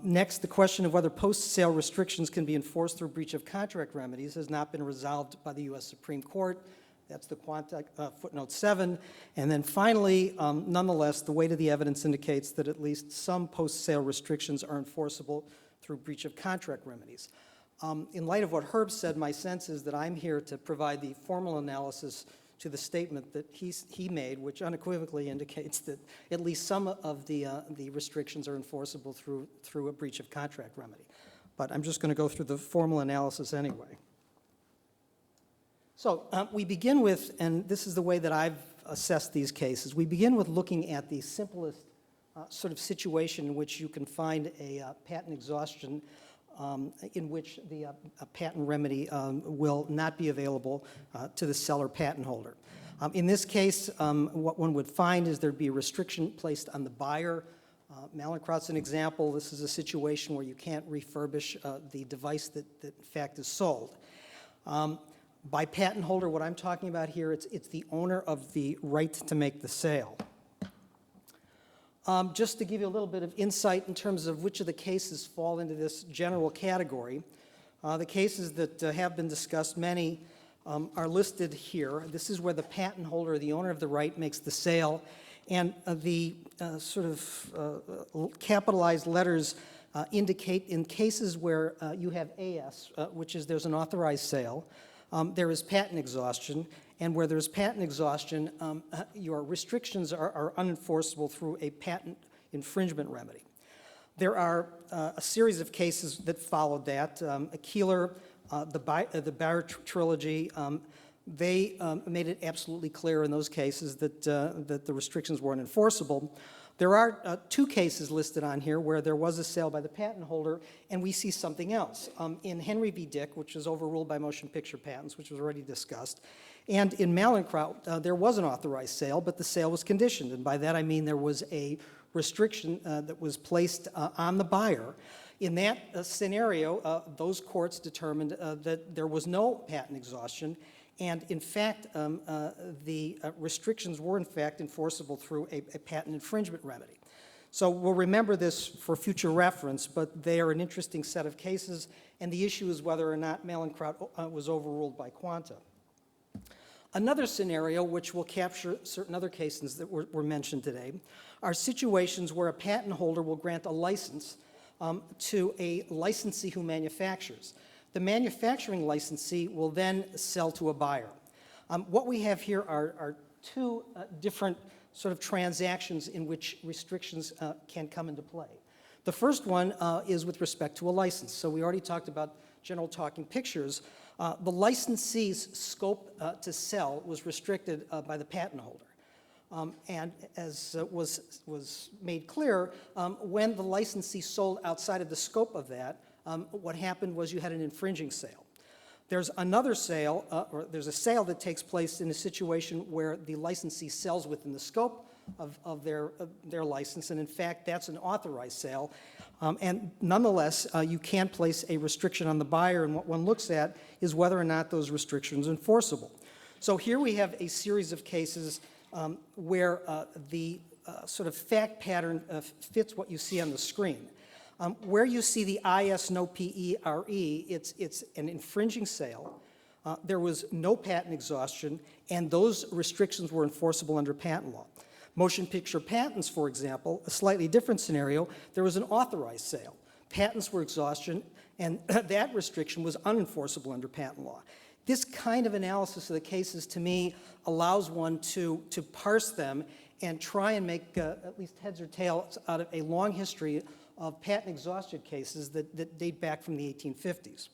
Next, the question of whether post-sale restrictions can be enforced through breach of contract remedies has not been resolved by the U.S. Supreme Court. That's the Quanta footnote 7. And then finally, nonetheless, the weight of the evidence indicates that at least some post-sale restrictions are enforceable through breach of contract remedies. In light of what Herb said, my sense is that I'm here to provide the formal analysis to the statement that he made, which unequivocally indicates that at least some of the restrictions are enforceable through a breach of contract remedy. But I'm just going to go through the formal analysis anyway. So we begin with, and this is the way that I've assessed these cases, we begin with looking at the simplest sort of situation in which you can find a patent exhaustion in which the patent remedy will not be available to the seller patent holder. In this case, what one would find is there'd be a restriction placed on the buyer. Mallinckrodt's an example. This is a situation where you can't refurbish the device that in fact is sold. By patent holder, what I'm talking about here, it's the owner of the right to make the sale. Just to give you a little bit of insight in terms of which of the cases fall into this general category, the cases that have been discussed, many are listed here. This is where the patent holder, the owner of the right, makes the sale, and the sort of capitalized letters indicate in cases where you have AS, which is there's an authorized sale, there is patent exhaustion, and where there's patent exhaustion, your restrictions are unenforceable through a patent infringement remedy. There are a series of cases that followed that. Keeler, the Bayer trilogy, they made it absolutely clear in those cases that the restrictions weren't enforceable. There are two cases listed on here where there was a sale by the patent holder, and we see something else. In Henry v. Dick, which was overruled by motion picture patents, which was already discussed, and in Mallinckrodt, there was an authorized sale, but the sale was conditioned, and by that I mean there was a restriction that was placed on the buyer. In that scenario, those courts determined that there was no patent exhaustion, and in fact, the restrictions were in fact enforceable through a patent infringement remedy. So we'll remember this for future reference, but they are an interesting set of cases, and the issue is whether or not Mallinckrodt was overruled by Quanta. Another scenario, which will capture certain other cases that were mentioned today, are situations where a patent holder will grant a license to a licensee who manufactures. The manufacturing licensee will then sell to a buyer. What we have here are two different sort of transactions in which restrictions can come into play. The first one is with respect to a license. So we already talked about General Talking Pictures. The licensee's scope to sell was restricted by the patent holder. And as was made clear, when the licensee sold outside of the scope of that, what happened was you had an infringing sale. There's another sale, or there's a sale that takes place in a situation where the licensee sells within the scope of their license, and in fact, that's an authorized sale. And nonetheless, you can place a restriction on the buyer, and what one looks at is whether or not those restrictions are enforceable. So here we have a series of cases where the sort of fact pattern fits what you see on the screen. Where you see the IS no PERE, it's an infringing sale. There was no patent exhaustion, and those restrictions were enforceable under patent law. Motion picture patents, for example, a slightly different scenario, there was an authorized sale. Patents were exhaustion, and that restriction was unenforceable under patent law. This kind of analysis of the cases, to me, allows one to parse them and try and make at least heads or tails out of a long history of patent exhaustion cases that date back from the 1850s.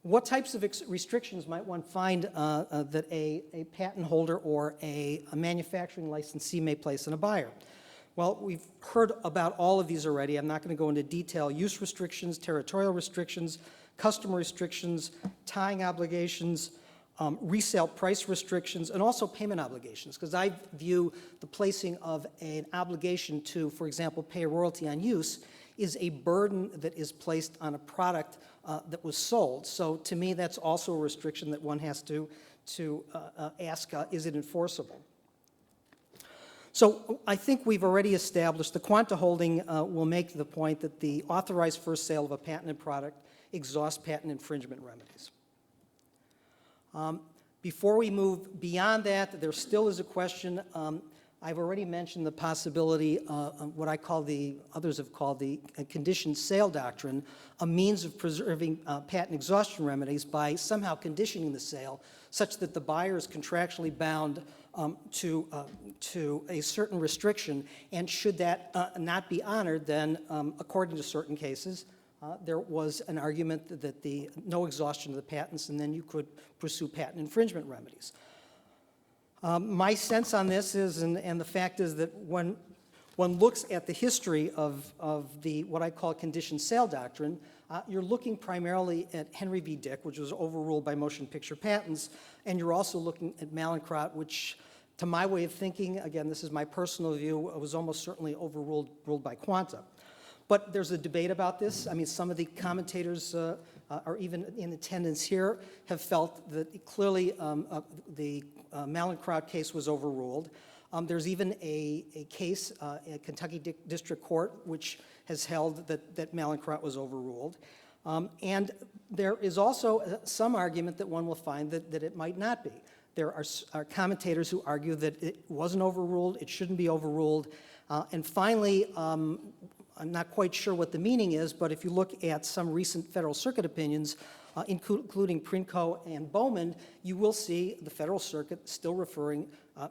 What types of restrictions might one find that a patent holder or a manufacturing licensee may place on a buyer? Well, we've heard about all of these already. I'm not going to go into detail. Use restrictions, territorial restrictions, customer restrictions, tying obligations, resale price restrictions, and also payment obligations, because I view the placing of an obligation to, for example, pay a royalty on use is a burden that is placed on a product that was sold. So to me, that's also a restriction that one has to ask, is it enforceable? So I think we've already established the Quanta holding will make the point that the authorized first sale of a patented product exhausts patent infringement remedies. Before we move beyond that, there still is a question. I've already mentioned the possibility of what I call others have called the conditioned sale doctrine, a means of preserving patent exhaustion remedies by somehow conditioning the sale such that the buyer is contractually bound to a certain restriction, and should that not be honored, then according to certain cases, there was an argument that no exhaustion of the patents, and then you could pursue patent infringement remedies. My sense on this is, and the fact is that when one looks at the history of the, what I call conditioned sale doctrine, you're looking primarily at Henry v. Dick, which was overruled by motion picture patents, and you're also looking at Mallinckrodt, which, to my way of thinking, again, this is my personal view, was almost certainly ruled by Quanta. But there's a debate about this. I mean, some of the commentators are even in attendance here have felt that clearly the Mallinckrodt case was overruled. There's even a case at Kentucky District Court which has held that Mallinckrodt was overruled. And there is also some argument that one will find that it might not be. There are commentators who argue that it wasn't overruled, it shouldn't be overruled. And finally, I'm not quite sure what the meaning is, but if you look at some recent Federal Circuit opinions, including Prinko and Bowman, you will see the Federal Circuit still referring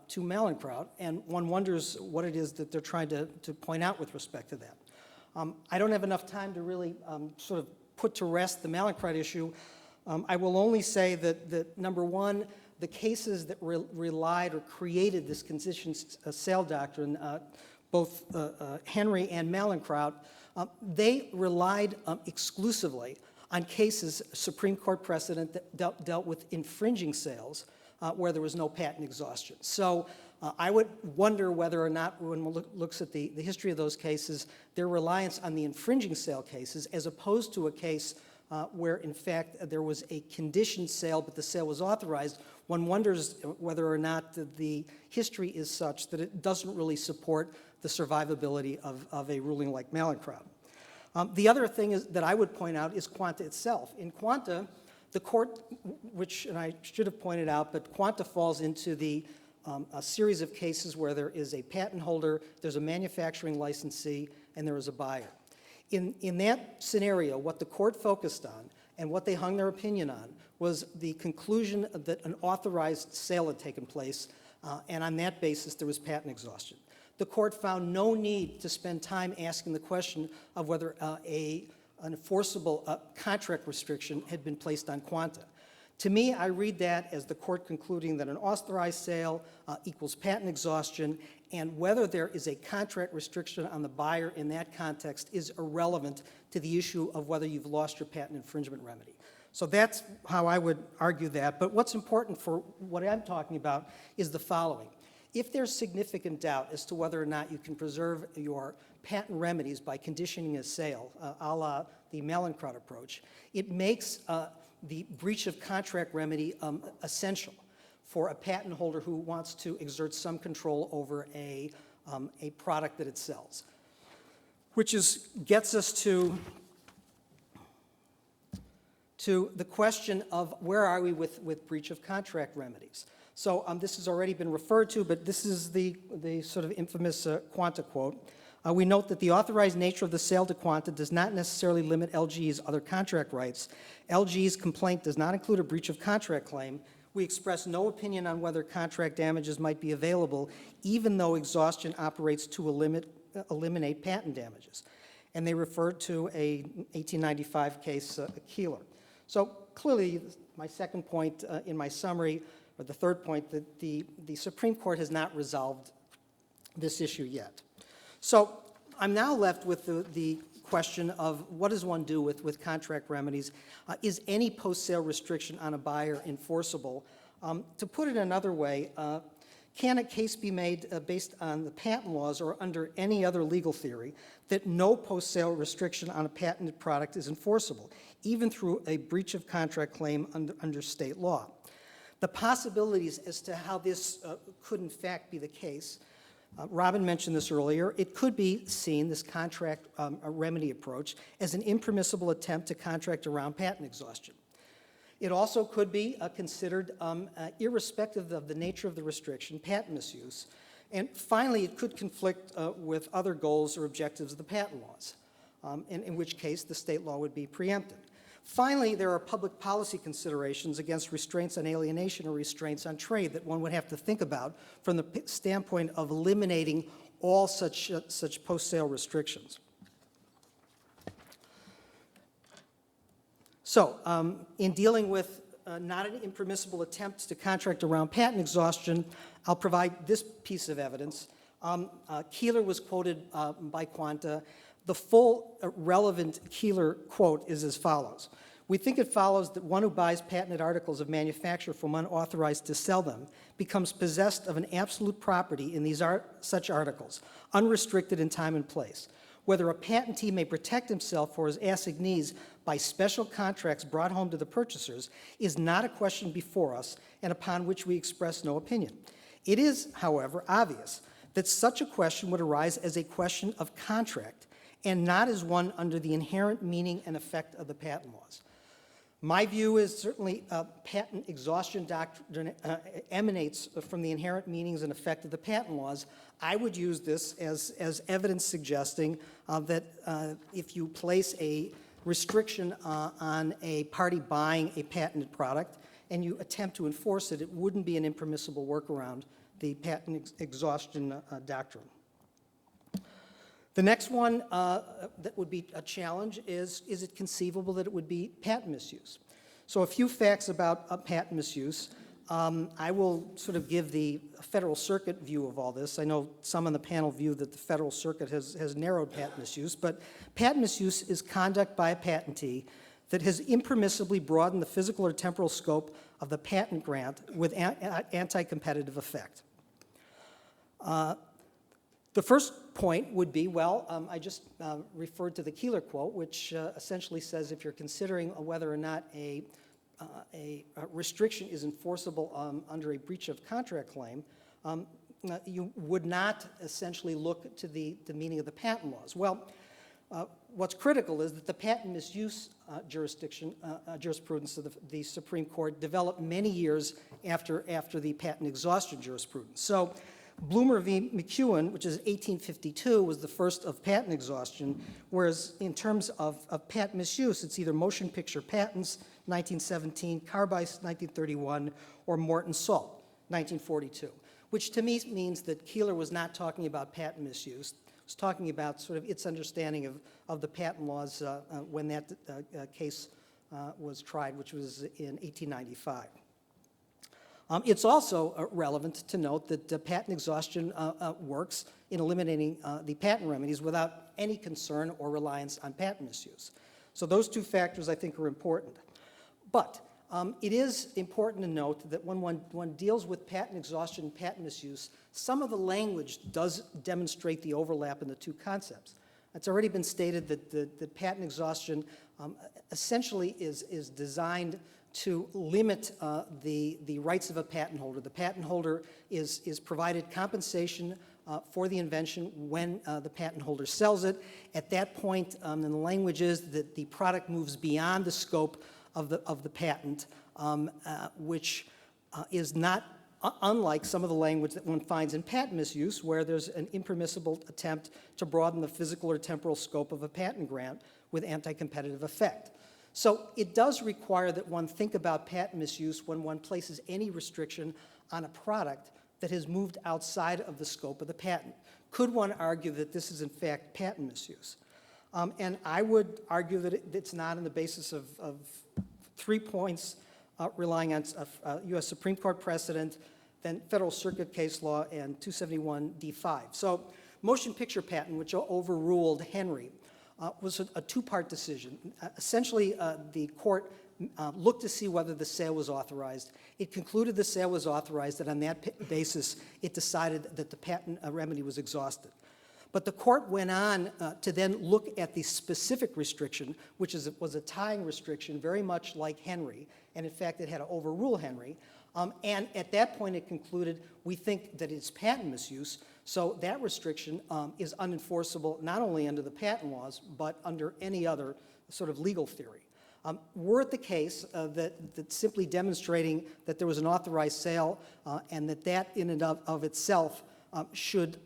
to Mallinckrodt, and one wonders what it is that they're trying to point out with respect to that. I don't have enough time to really sort of put to rest the Mallinckrodt issue. I will only say that number one, the cases that relied or created this conditioned sale doctrine, both Henry and Mallinckrodt, they relied exclusively on cases, Supreme Court precedent that dealt with infringing sales where there was no patent exhaustion. So I would wonder whether or not, when one looks at the history of those cases, their reliance on the infringing sale cases, as opposed to a case where, in fact, there was a conditioned sale, but the sale was authorized, one wonders whether or not the history is such that it doesn't really support the survivability of a ruling like Mallinckrodt. The other thing is, that I would point out is Quanta itself. In Quanta, the court, which, and I should have pointed out, but Quanta falls into a series of cases where there is a patent holder, there's a manufacturing licensee, and there is a buyer. In that scenario, what the court focused on and what they hung their opinion on was the conclusion that an authorized sale had taken place, and on that basis there was patent exhaustion. The court found no need to spend time asking the question of whether an enforceable contract restriction had been placed on Quanta. To me, I read that as the court concluding that an authorized sale equals patent exhaustion, and whether there is a contract restriction on the buyer in that context is irrelevant to the issue of whether you've lost your patent infringement remedy. So that's how I would argue that. But what's important for what I'm talking about is the following. If there's significant doubt as to whether or not you can preserve your patent remedies by conditioning a sale, a la the Mallinckrodt approach, it makes the breach of contract remedy essential for a patent holder who wants to exert some control over a product that it sells. Which gets us to the question of where are we with breach of contract remedies. So this has already been referred to, but this is the sort of infamous Quanta quote. We note that the authorized nature of the sale to Quanta does not necessarily limit LG's other contract rights. LG's complaint does not include a breach of contract claim. We express no opinion on whether contract damages might be available, even though exhaustion operates to eliminate patent damages. And they referred to a 1895 case, Keeler. So clearly, my second point in my summary, or the third point, that the Supreme Court has not resolved this issue yet. So I'm now left with the question of what does one do with contract remedies? Is any post-sale restriction on a buyer enforceable? To put it another way, can a case be made based on the patent laws or under any other legal theory that no post-sale restriction on a patented product is enforceable, even through a breach of contract claim under state law? The possibilities as to how this could in fact be the case, Robin mentioned this earlier, it could be seen, this contract remedy approach, as an impermissible attempt to contract around patent exhaustion. It also could be considered, irrespective of the nature of the restriction, patent misuse. And finally, it could conflict with other goals or objectives of the patent laws, in which case the state law would be preempted. Finally, there are public policy considerations against restraints on alienation or restraints on trade that one would have to think about from the standpoint of eliminating all such post-sale restrictions. So, in dealing with not an impermissible attempt to contract around patent exhaustion, I'll provide this piece of evidence. Keeler was quoted by Quanta. The full relevant Keeler quote is as follows. We think it follows that one who buys patented articles of manufacture from unauthorized to sell them becomes possessed of an absolute property in these such articles, unrestricted in time and place. Whether a patentee may protect himself or his assignees by special contracts brought home to the purchasers is not a question before us and upon which we express no opinion. It is, however, obvious that such a question would arise as a question of contract and not as one under the inherent meaning and effect of the patent laws. My view is certainly patent exhaustion doctrine emanates from the inherent meanings and effect of the patent laws. I would use this as evidence suggesting that if you place a restriction on a party buying a patented product and you attempt to enforce it, it wouldn't be an impermissible workaround the patent exhaustion doctrine. The next one that would be a challenge is it conceivable that it would be patent misuse? So a few facts about patent misuse. I will sort of give the Federal Circuit view of all this. I know some on the panel view that the Federal Circuit has narrowed patent misuse, but patent misuse is conduct by a patentee that has impermissibly broadened the physical or temporal scope of the patent grant with anti-competitive effect. The first point would be, well, I just referred to the Keeler quote, which essentially says if you're considering whether or not a restriction is enforceable under a breach of contract claim, you would not essentially look to the meaning of the patent laws. Well, what's critical is that the patent misuse jurisprudence of the Supreme Court developed many years after the patent exhaustion jurisprudence. So Bloomer v. McEwen, which is 1852, was the first of patent exhaustion, whereas in terms of patent misuse, it's either motion picture patents, 1917, Carbice, 1931, or Morton Salt, 1942, which to me means that Keeler was not talking about patent misuse. He was talking about sort of its understanding of the patent laws when that case was tried, which was in 1895. It's also relevant to note that patent exhaustion works in eliminating the patent remedies without any concern or reliance on patent misuse. So those two factors, I think, are important. But it is important to note that when one deals with patent exhaustion and patent misuse, some of the language does demonstrate the overlap in the two concepts. It's already been stated that the patent exhaustion essentially is designed to limit the rights of a patent holder. The patent holder is provided compensation for the invention when the patent holder sells it. At that point, and the language is that the product moves beyond the scope of the patent, which is not unlike some of the language that one finds in patent misuse, where there's an impermissible attempt to broaden the physical or temporal scope of a patent grant with anti-competitive effect. So it does require that one think about patent misuse when one places any restriction on a product that has moved outside of the scope of the patent. Could one argue that this is in fact patent misuse? And I would argue that it's not on the basis of 3 points relying on U.S. Supreme Court precedent, then Federal Circuit case law, and 271 D5. So motion picture patent, which overruled Henry, was a two-part decision. Essentially, the court looked to see whether the sale was authorized. It concluded the sale was authorized, and on that basis, it decided that the patent remedy was exhausted. But the court went on to then look at the specific restriction, which was a tying restriction, very much like Henry, and in fact, it had to overrule Henry. And at that point, it concluded, we think that it's patent misuse, so that restriction is unenforceable not only under the patent laws, but under any other sort of legal theory. Were it the case that simply demonstrating that there was an authorized sale and that in and of itself should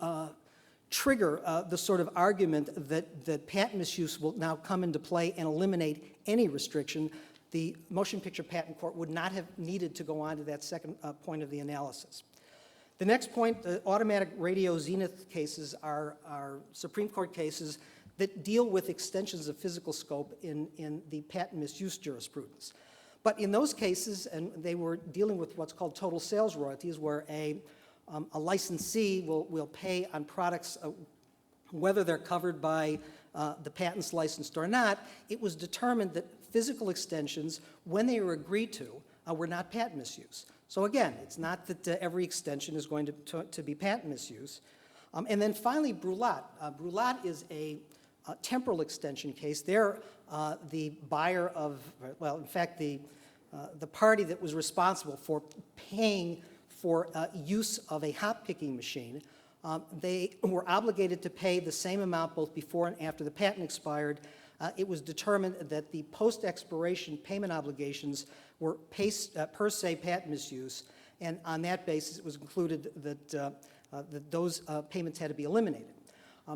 trigger the sort of argument that patent misuse will now come into play and eliminate any restriction, the motion picture patent court would not have needed to go on to that second point of the analysis. The next point, the automatic radio zenith cases are Supreme Court cases that deal with extensions of physical scope in the patent misuse jurisprudence. But in those cases, and they were dealing with what's called total sales royalties, where a A licensee will pay on products whether they're covered by the patents licensed or not. It was determined that physical extensions, when they were agreed to, were not patent misuse. So again, it's not that every extension is going to be patent misuse. And then finally, Brulat. Brulat is a temporal extension case. There, the buyer of, well, in fact, the party that was responsible for paying for use of a hop picking machine, they were obligated to pay the same amount both before and after the patent expired. It was determined that the post-expiration payment obligations were per se patent misuse, and on that basis it was concluded that, those payments had to be eliminated.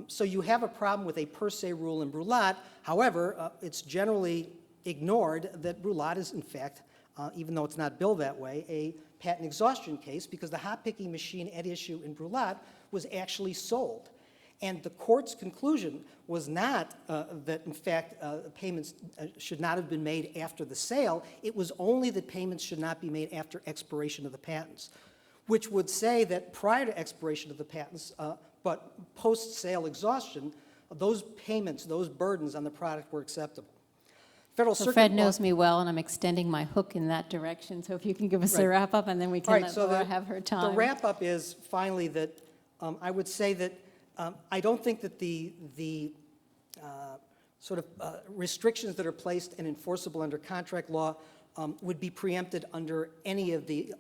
So you have a problem with a per se rule in Brulat. However, it's generally ignored that Brulat is, in fact, even though it's not billed that way, a patent exhaustion case, because the hop picking machine at issue in Brulat was actually sold. And the court's conclusion was not that, in fact, payments should not have been made after the sale. It was only that payments should not be made after expiration of the patents, which would say that prior to expiration of the patents, but post-sale exhaustion, those payments, those burdens on the product were acceptable. Federal
So
Circuit
Fred
law-
knows me well, and I'm extending my hook in that direction. So if you can give us a
Right.
wrap-up, and then we
All
can
right,
let
so
Laura have her time.
The wrap-up is finally that I would say that I don't think that the sort of restrictions that are placed and enforceable under contract law would be preempted under any of the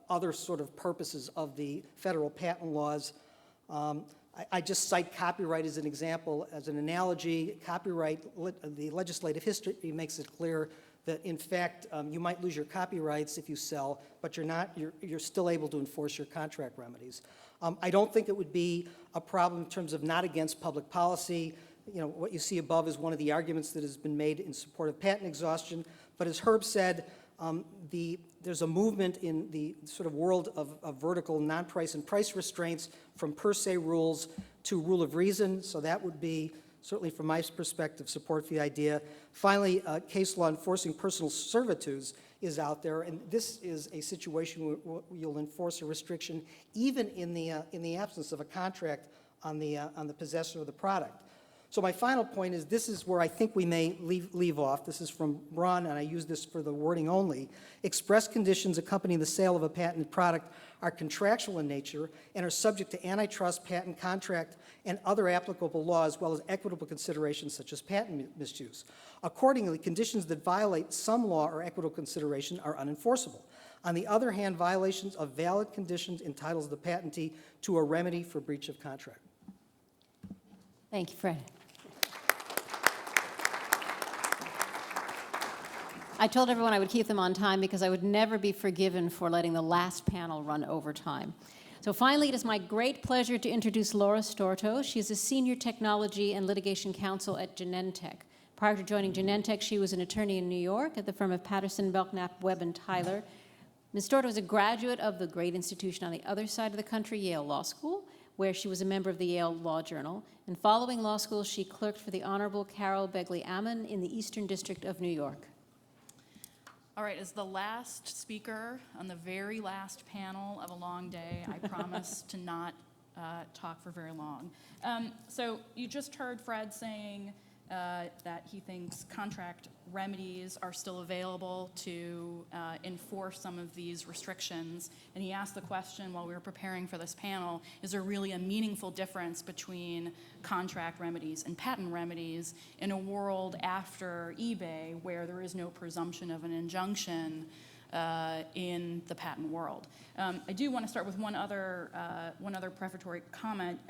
other sort of purposes of the federal patent laws. I just cite copyright as an example, as an analogy. Copyright, the legislative history makes it clear that, in fact, you might lose your copyrights if you sell, but you're still able to enforce your contract remedies. I don't think it would be a problem in terms of not against public policy. You know, what you see above is one of the arguments that has been made in support of patent exhaustion. But as Herb said, there's a movement in the sort of world of vertical non-price and price restraints from per se rules to rule of reason. So that would be, certainly from my perspective, support for the idea. Finally, case law enforcing personal servitudes is out there, and this is a situation where you'll enforce a restriction even in the absence of a contract on the possessor of the product. So my final point is, this is where I think we may leave off. This is from Braun, and I use this for the wording only. Express conditions accompanying the sale of a patented product are contractual in nature and are subject to antitrust, patent, contract, and other applicable laws, as well as equitable considerations such as patent misuse. Accordingly, conditions that violate some law or equitable consideration are unenforceable. On the other hand, violations of valid conditions entitles the patentee to a remedy for breach of contract.
Thank you, Fred. I told everyone I would keep them on time because I would never be forgiven for letting the last panel run over time. So finally, it is my great pleasure to introduce Laura Storto. She is a senior technology and litigation counsel at Genentech. Prior to joining Genentech, she was an attorney in New York at the firm of Patterson, Belknap, Webb, and Tyler. Ms. Storto is a graduate of the great institution on the other side of the country, Yale Law School, where she was a member of the Yale Law Journal. And following law school, she clerked for the Honorable Carol Begley Ammon in the Eastern District of New York.
All right, as the last speaker on the very last panel of a long day, I promise to not talk for very long. So you just heard Fred saying that he thinks contract remedies are still available to enforce some of these restrictions. And he asked the question while we were preparing for this panel, is there really a meaningful difference between contract remedies and patent remedies in a world after eBay where there is no presumption of an injunction in the patent world? I do want to start with one other prefatory comment.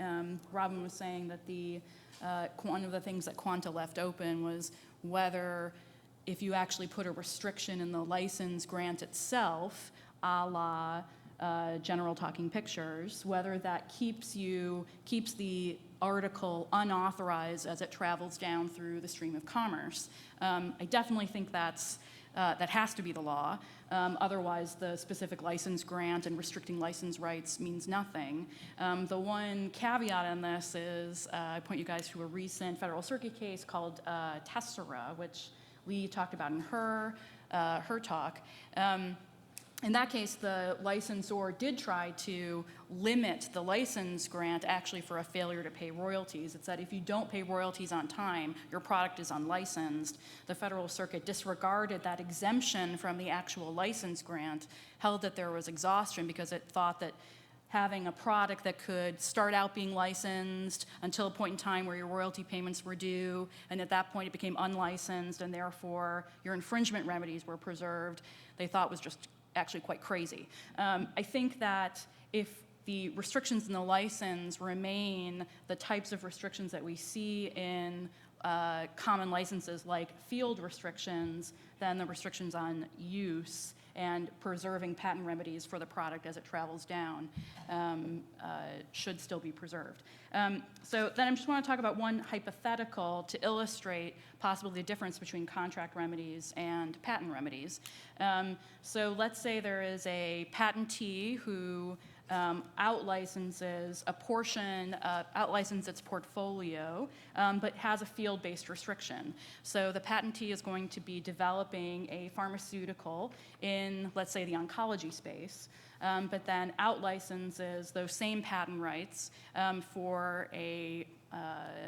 Robin was saying that one of the things that Quanta left open was whether if you actually put a restriction in the license grant itself, a la General Talking Pictures, whether that keeps the article unauthorized as it travels down through the stream of commerce. I definitely think that has to be the law. Otherwise, the specific license grant and restricting license rights means nothing. The one caveat in this is I point you guys to a recent Federal Circuit case called Tessera, which Lee talked about in her talk. In that case, the licensor did try to limit the license grant actually for a failure to pay royalties. It said if you don't pay royalties on time, your product is unlicensed. The Federal Circuit disregarded that exemption from the actual license grant, held that there was exhaustion because it thought that having a product that could start out being licensed until a point in time where your royalty payments were due, and at that point it became unlicensed, and therefore your infringement remedies were preserved, they thought was just actually quite crazy. I think that if the restrictions in the license remain the types of restrictions that we see in common licenses like field restrictions, then the restrictions on use and preserving patent remedies for the product as it travels down should still be preserved. So then I just want to talk about one hypothetical to illustrate possibly the difference between contract remedies and patent remedies. So let's say there is a patentee who out-licenses a portion, out-licenses its portfolio, but has a field-based restriction. So the patentee is going to be developing a pharmaceutical in, let's say, the oncology space, but then out-licenses those same patent rights for a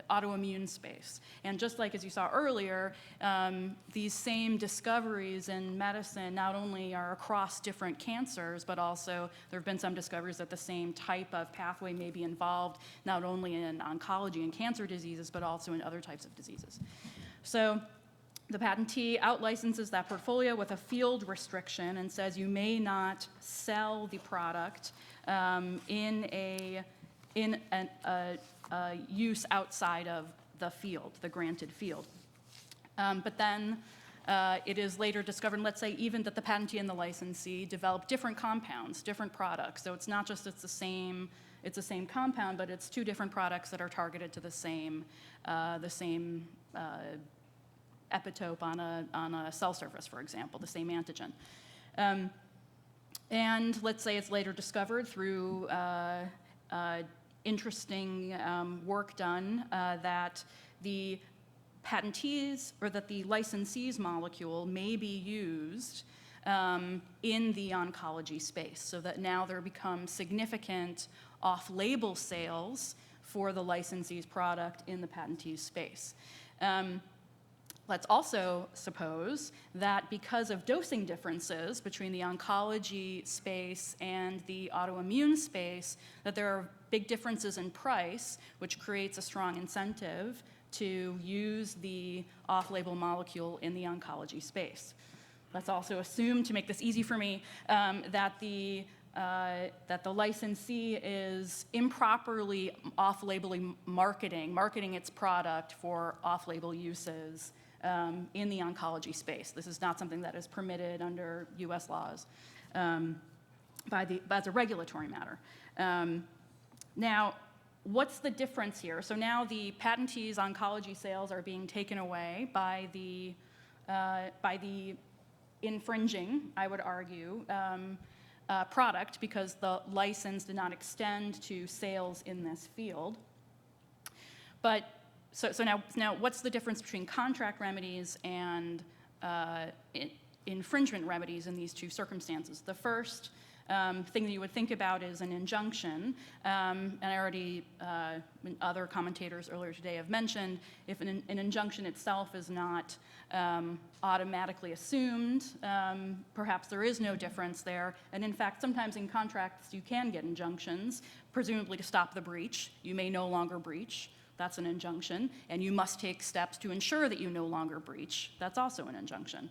autoimmune space. And just like as you saw earlier, these same discoveries in medicine not only are across different cancers, but also there have been some discoveries that the same type of pathway may be involved not only in oncology and cancer diseases, but also in other types of diseases. So the patentee out-licenses that portfolio with a field restriction and says you may not sell the product in a use outside of the field, the granted field. But then it is later discovered, let's say even that the patentee and the licensee develop different compounds, different products. So it's not just it's the same compound, but it's two different products that are targeted to the same epitope on a cell surface, for example, the same antigen. And let's say it's later discovered through interesting work done that the patentees or that the licensee's molecule may be used in the oncology space, so that now there become significant off-label sales for the licensee's product in the patentee's space. Let's also suppose that because of dosing differences between the oncology space and the autoimmune space, that there are big differences in price, which creates a strong incentive to use the off-label molecule in the oncology space. Let's also assume, to make this easy for me, that the licensee is improperly off-labeling marketing its product for off-label uses in the oncology space. This is not something that is permitted under US laws as a regulatory matter. Now, what's the difference here? So now the patentee's oncology sales are being taken away by the infringing, I would argue, product, because the license did not extend to sales in this field. But so now what's the difference between contract remedies and infringement remedies in these two circumstances? The first thing that you would think about is an injunction, and I already, other commentators earlier today have mentioned, if an injunction itself is not automatically assumed, perhaps there is no difference there, and in fact, sometimes in contracts you can get injunctions, presumably to stop the breach. You may no longer breach. That's an injunction, and you must take steps to ensure that you no longer breach. That's also an injunction.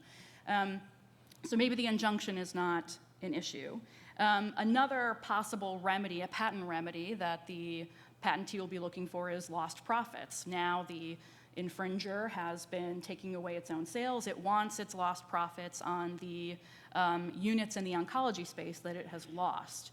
So maybe the injunction is not an issue. Another possible remedy, a patent remedy that the patentee will be looking for is lost profits. Now the infringer has been taking away its own sales. It wants its lost profits on the units in the oncology space that it has lost.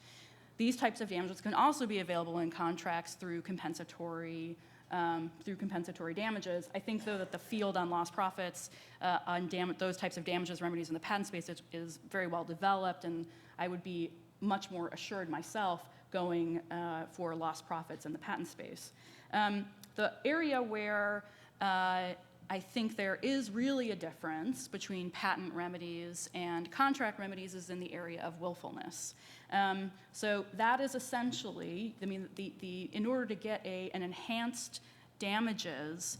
These types of damages can also be available in contracts through compensatory damages. I think, though, that the field on lost profits, on those types of damages remedies in the patent space is very well developed, and I would be much more assured myself going for lost profits in the patent space. The area where I think there is really a difference between patent remedies and contract remedies is in the area of willfulness. So that is essentially, I mean, in order to get an enhanced damages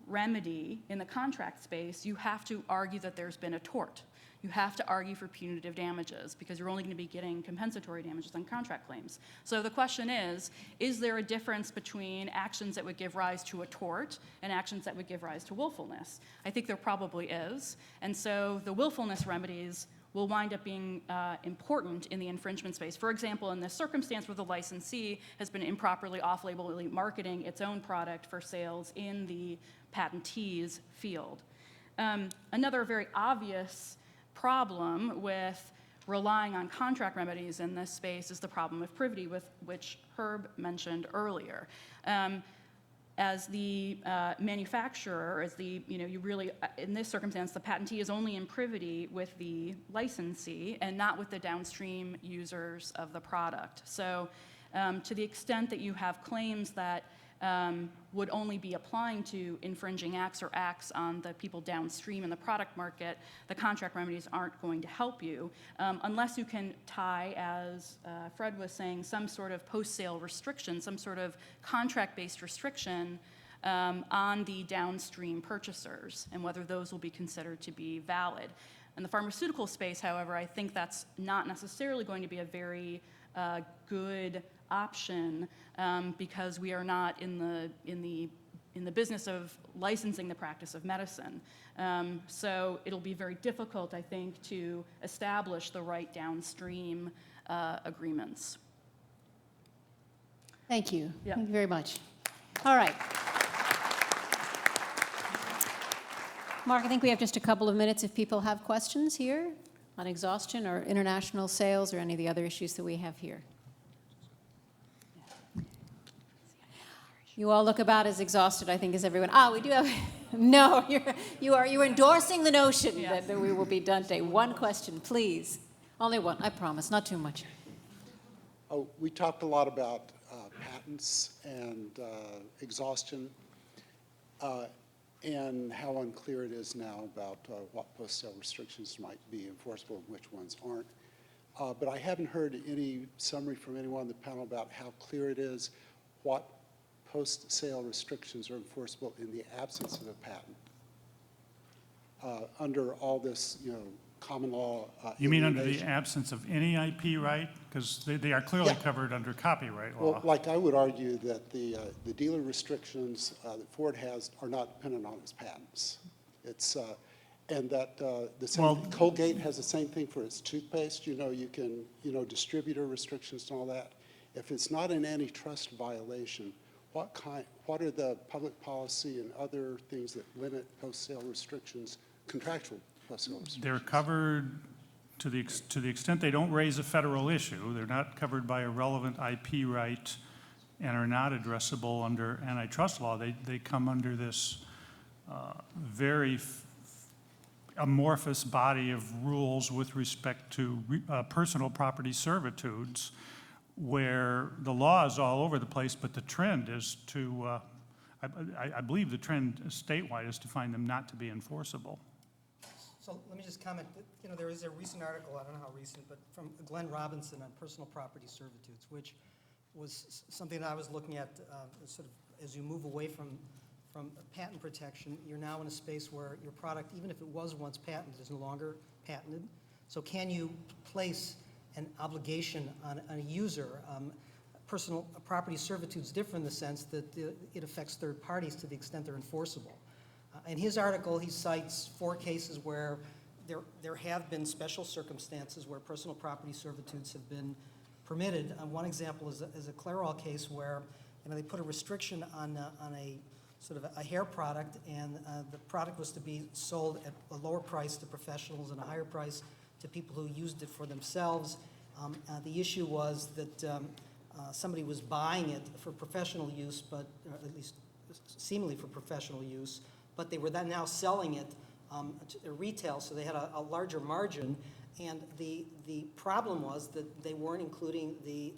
remedy in the contract space, you have to argue that there's been a tort. You have to argue for punitive damages because you're only going to be getting compensatory damages on contract claims. So the question is there a difference between actions that would give rise to a tort and actions that would give rise to willfulness? I think there probably is. And so the willfulness remedies will wind up being important in the infringement space. For example, in this circumstance where the licensee has been improperly off-labelly marketing its own product for sales in the patentee's field. Another very obvious problem with relying on contract remedies in this space is the problem of privity, with which Herb mentioned earlier. As the manufacturer, you really, in this circumstance, the patentee is only in privity with the licensee and not with the downstream users of the product. So to the extent that you have claims that would only be applying to infringing acts or acts on the people downstream in the product market, the contract remedies aren't going to help you unless you can tie, as Fred was saying, some sort of post-sale restriction, some sort of contract-based restriction on the downstream purchasers and whether those will be considered to be valid. In the pharmaceutical space, however, I think that's not necessarily going to be a very good option because we are not in the business of licensing the practice of medicine. So it'll be very difficult, I think, to establish the right downstream agreements.
Thank you.
Yeah.
Thank you very much. All right. Mark, I think we have just a couple of minutes if people have questions here on exhaustion or international sales or any of the other issues that we have here. You all look about as exhausted, I think, as everyone. We do have. No, you're endorsing the notion
Yes.
that we will be done today. One question, please. Only one, I promise, not too much.
Oh, we talked a lot about patents and exhaustion and how unclear it is now about what post-sale restrictions might be enforceable and which ones aren't. But I haven't heard any summary from anyone on the panel about how clear it is what post-sale restrictions are enforceable in the absence of a patent. Under all this, common law.
You mean under the absence of any IP right? Because they are clearly covered under copyright law.
Well, like I would argue that the dealer restrictions that Ford has are not dependent on its patents. It's and that the same Colgate has the same thing for its toothpaste. You can distributor restrictions and all that. If it's not an antitrust violation, what are the public policy and other things that limit post-sale restrictions, contractual post-sale restrictions?
They're covered to the extent they don't raise a federal issue. They're not covered by a relevant IP right and are not addressable under antitrust law. They come under this very amorphous body of rules with respect to personal property servitudes, where the law is all over the place, but the trend is to, I believe the trend statewide is to find them not to be enforceable.
So let me just comment that, there is a recent article, I don't know how recent, but from Glenn Robinson on personal property servitudes, which was something that I was looking at sort of as you move away from patent protection, you're now in a space where your product, even if it was once patented, is no longer patented. So can you place an obligation on a user? Personal property servitude is different in the sense that it affects third parties to the extent they're enforceable. In his article, he cites 4 cases where there have been special circumstances where personal property servitudes have been permitted. One example is a Clairol case where they put a restriction on a sort of a hair product, and the product was to be sold at a lower price to professionals and a higher price to people who used it for themselves. The issue was that somebody was buying it for professional use, but at least seemingly for professional use, but they were then now selling it to retail, so they had a larger margin. And the problem was that they weren't including the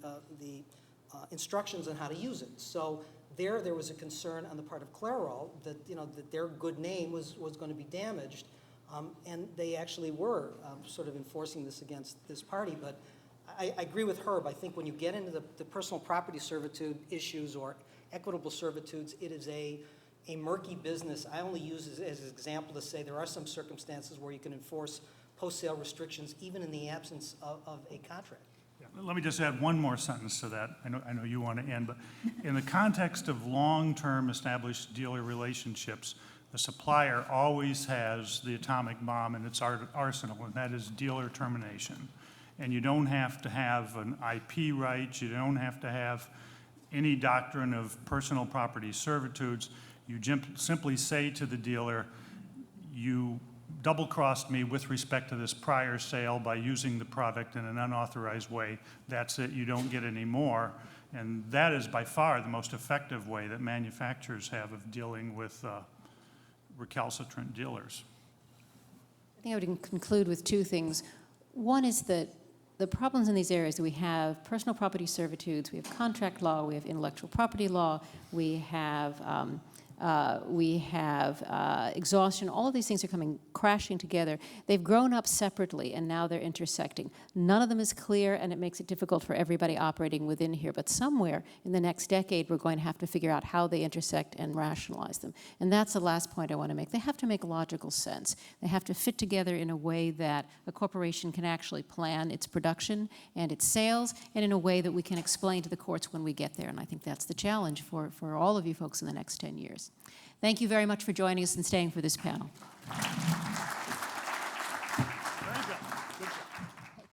instructions on how to use it. So There was a concern on the part of Clairol that, that their good name was going to be damaged, and they actually were sort of enforcing this against this party. But I agree with Herb. I think when you get into the personal property servitude issues or equitable servitudes, it is a murky business. I only use it as an example to say there are some circumstances where you can enforce post-sale restrictions even in the absence of a contract.
Let me just add one more sentence to that. I know you want to end, but in the context of long-term established dealer relationships, the supplier always has the atomic bomb in its arsenal, and that is dealer termination. And you don't have to have an IP right, you don't have to have any doctrine of personal property servitudes. You simply say to the dealer, you double-crossed me with respect to this prior sale by using the product in an unauthorized way. That's it, you don't get any more. And that is by far the most effective way that manufacturers have of dealing with recalcitrant dealers.
I think I would conclude with two things. One is that the problems in these areas that we have personal property servitudes, we have contract law, we have intellectual property law, we have exhaustion. All of these things are coming crashing together. They've grown up separately, and now they're intersecting. None of them is clear, and it makes it difficult for everybody operating within here. But somewhere in the next decade, we're going to have to figure out how they intersect and rationalize them. And that's the last point I want to make. They have to make logical sense. They have to fit together in a way that a corporation can actually plan its production and its sales, and in a way that we can explain to the courts when we get there. And I think that's the challenge for all of you folks in the next 10 years. Thank you very much for joining us and staying for this panel.